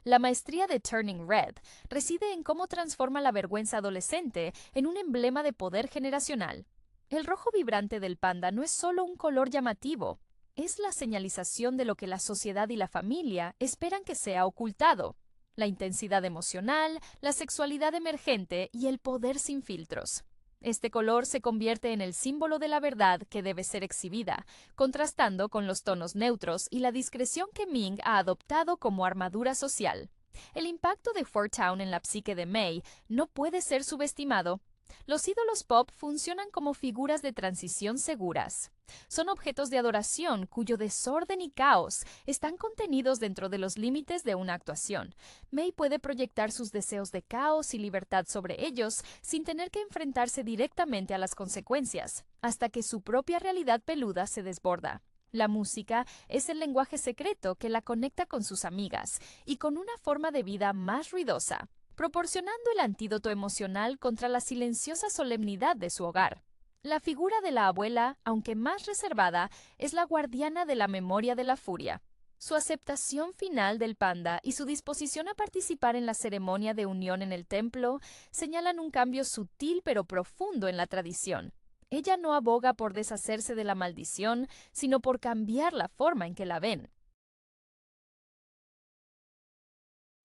A: La maestría de Turning Red reside en cómo transforma la vergüenza adolescente en un emblema de poder generacional. El rojo vibrante del panda no es solo un color llamativo, es la señalización de lo que la sociedad y la familia esperan que sea ocultado: la intensidad emocional, la sexualidad emergente y el poder sin filtros. Este color se convierte en el símbolo de la verdad que debe ser exhibida, contrastando con los tonos neutros y la discreción que Ming ha adoptado como armadura social. El impacto de Four Town en la psique de Mei no puede ser subestimado. Los ídolos pop funcionan como figuras de transición seguras. Son objetos de adoración cuyo desorden y caos están contenidos dentro de los límites de una actuación. Mei puede proyectar sus deseos de caos y libertad sobre ellos sin tener que enfrentarse directamente a las consecuencias, hasta que su propia realidad peluda se desborda. La música es el lenguaje secreto que la conecta con sus amigas y con una forma de vida más ruidosa, proporcionando el antídoto emocional contra la silenciosa solemnidad de su hogar. La figura de la abuela, aunque más reservada, es la guardiana de la memoria de la furia. Su aceptación final del panda y su disposición a participar en la ceremonia de unión en el templo señalan un cambio sutil pero profundo en la tradición. Ella no aboga por deshacerse de la maldición, sino por cambiar la forma en que la ven.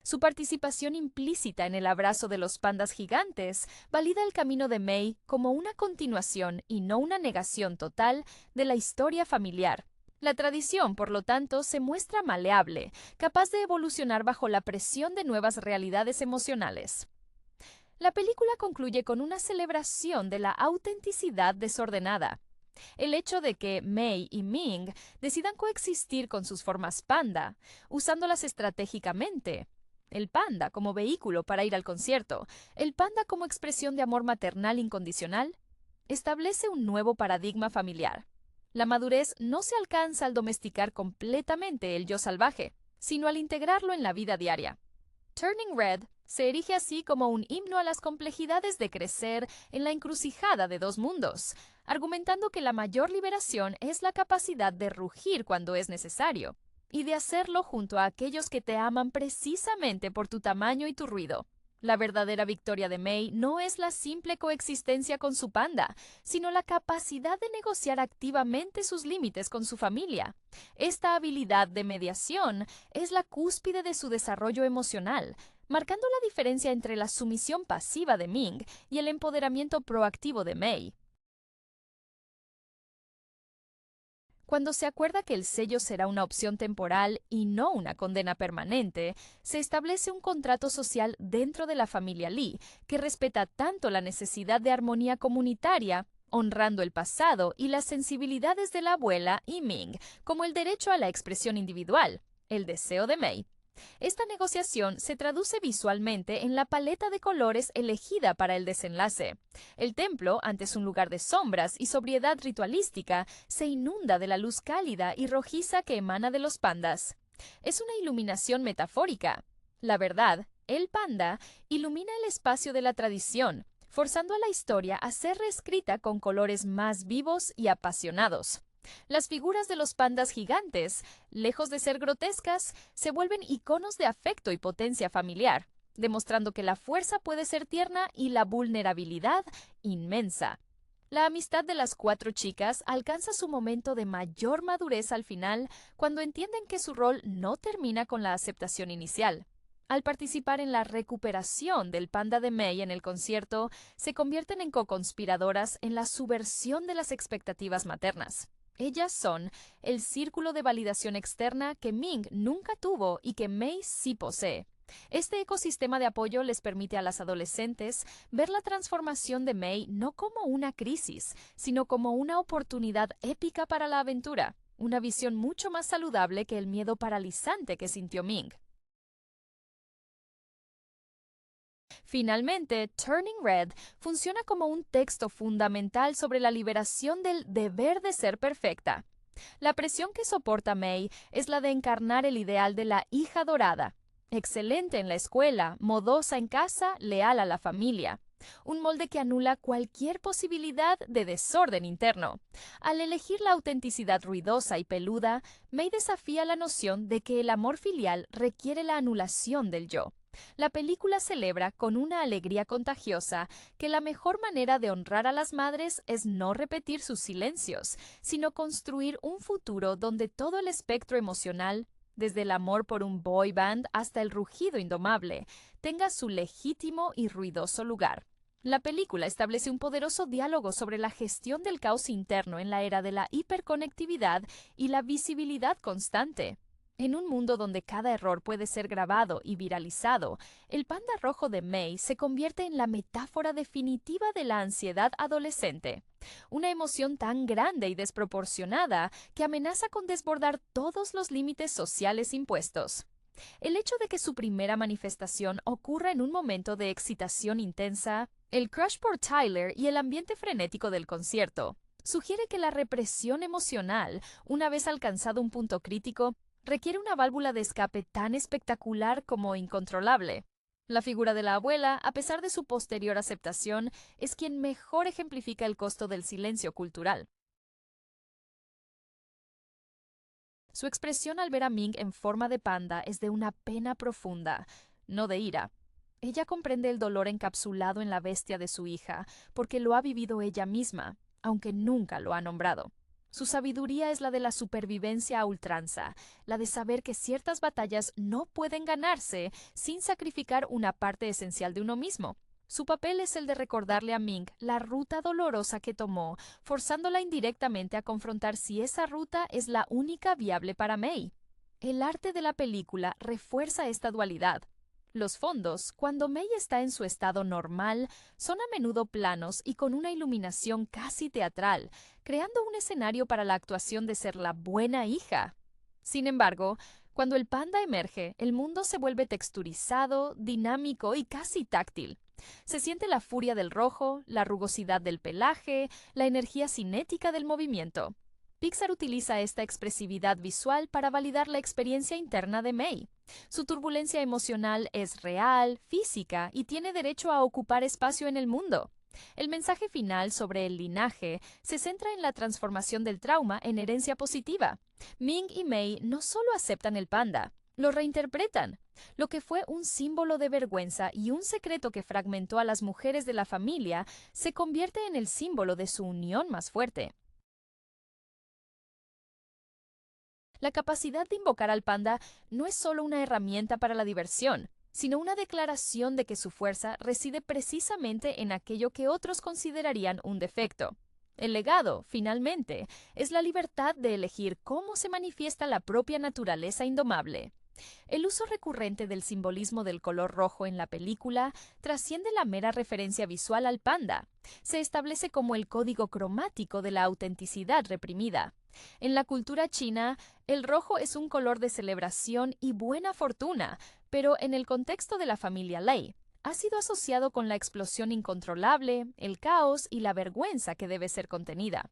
A: Su participación implícita en el abrazo de los pandas gigantes valida el camino de Mei como una continuación y no una negación total de la historia familiar. La tradición, por lo tanto, se muestra maleable, capaz de evolucionar bajo la presión de nuevas realidades emocionales. La película concluye con una celebración de la autenticidad desordenada. El hecho de que Mei y Ming decidan coexistir con sus formas panda, usándolas estratégicamente. El panda como vehículo para ir al concierto, el panda como expresión de amor maternal incondicional, establece un nuevo paradigma familiar. La madurez no se alcanza al domesticar completamente el yo salvaje, sino al integrarlo en la vida diaria. Turning Red se erige así como un himno a las complejidades de crecer en la encrucijada de dos mundos, argumentando que la mayor liberación es la capacidad de rugir cuando es necesario, y de hacerlo junto a aquellos que te aman precisamente por tu tamaño y tu ruido. La verdadera victoria de Mei no es la simple coexistencia con su panda, sino la capacidad de negociar activamente sus límites con su familia. Esta habilidad de mediación es la cúspide de su desarrollo emocional, marcando la diferencia entre la sumisión pasiva de Ming y el empoderamiento proactivo de Mei. Cuando se acuerda que el sello será una opción temporal y no una condena permanente, se establece un contrato social dentro de la familia Lee que respeta tanto la necesidad de armonía comunitaria, honrando el pasado y las sensibilidades de la abuela y Ming, como el derecho a la expresión individual, el deseo de Mei. Esta negociación se traduce visualmente en la paleta de colores elegida para el desenlace. El templo, antes un lugar de sombras y sobriedad ritualística, se inunda de la luz cálida y rojiza que emana de los pandas. Es una iluminación metafórica. La verdad, el panda, ilumina el espacio de la tradición, forzando a la historia a ser reescrita con colores más vivos y apasionados. Las figuras de los pandas gigantes, lejos de ser grotescas, se vuelven iconos de afecto y potencia familiar, demostrando que la fuerza puede ser tierna y la vulnerabilidad inmensa. La amistad de las cuatro chicas alcanza su momento de mayor madurez al final, cuando entienden que su rol no termina con la aceptación inicial. Al participar en la recuperación del panda de Mei en el concierto, se convierten en co-conspiradoras en la subversión de las expectativas maternas. Ellas son el círculo de validación externa que Ming nunca tuvo y que Mei sí posee. Este ecosistema de apoyo les permite a las adolescentes ver la transformación de Mei no como una crisis, sino como una oportunidad épica para la aventura, una visión mucho más saludable que el miedo paralizante que sintió Ming. Finalmente, Turning Red funciona como un texto fundamental sobre la liberación del deber de ser perfecta. La presión que soporta May es la de encarnar el ideal de la hija dorada, excelente en la escuela, modosa en casa, leal a la familia. Un molde que anula cualquier posibilidad de desorden interno. Al elegir la autenticidad ruidosa y peluda, May desafía la noción de que el amor filial requiere la anulación del yo. La película celebra con una alegría contagiosa que la mejor manera de honrar a las madres es no repetir sus silencios, sino construir un futuro donde todo el espectro emocional, desde el amor por un boy band hasta el rugido indomable, tenga su legítimo y ruidoso lugar. La película establece un poderoso diálogo sobre la gestión del caos interno en la era de la hiperconectividad y la visibilidad constante. En un mundo donde cada error puede ser grabado y viralizado, el panda rojo de May se convierte en la metáfora definitiva de la ansiedad adolescente. Una emoción tan grande y desproporcionada que amenaza con desbordar todos los límites sociales impuestos. El hecho de que su primera manifestación ocurra en un momento de excitación intensa, el crush por Tyler y el ambiente frenético del concierto, sugiere que la represión emocional, una vez alcanzado un punto crítico, requiere una válvula de escape tan espectacular como incontrolable. La figura de la abuela, a pesar de su posterior aceptación, es quien mejor ejemplifica el costo del silencio cultural. Su expresión al ver a Ming en forma de panda es de una pena profunda, no de ira. Ella comprende el dolor encapsulado en la bestia de su hija, porque lo ha vivido ella misma, aunque nunca lo ha nombrado. Su sabiduría es la de la supervivencia a ultranza, la de saber que ciertas batallas no pueden ganarse sin sacrificar una parte esencial de uno mismo. Su papel es el de recordarle a Ming la ruta dolorosa que tomó, forzándola indirectamente a confrontar si esa ruta es la única viable para May. El arte de la película refuerza esta dualidad. Los fondos, cuando May está en su estado normal, son a menudo planos y con una iluminación casi teatral, creando un escenario para la actuación de ser la buena hija. Sin embargo, cuando el panda emerge, el mundo se vuelve texturizado, dinámico y casi táctil. Se siente la furia del rojo, la rugosidad del pelaje, la energía cinética del movimiento. Pixar utiliza esta expresividad visual para validar la experiencia interna de May. Su turbulencia emocional es real, física y tiene derecho a ocupar espacio en el mundo. El mensaje final sobre el linaje se centra en la transformación del trauma en herencia positiva. Ming y May no solo aceptan el panda, lo reinterpretan. Lo que fue un símbolo de vergüenza y un secreto que fragmentó a las mujeres de la familia se convierte en el símbolo de su unión más fuerte. La capacidad de invocar al panda no es solo una herramienta para la diversión, sino una declaración de que su fuerza reside precisamente en aquello que otros considerarían un defecto. El legado, finalmente, es la libertad de elegir cómo se manifiesta la propia naturaleza indomable. El uso recurrente del simbolismo del color rojo en la película trasciende la mera referencia visual al panda. Se establece como el código cromático de la autenticidad reprimida. En la cultura china, el rojo es un color de celebración y buena fortuna, pero en el contexto de la familia Lei, ha sido asociado con la explosión incontrolable, el caos y la vergüenza que debe ser contenida.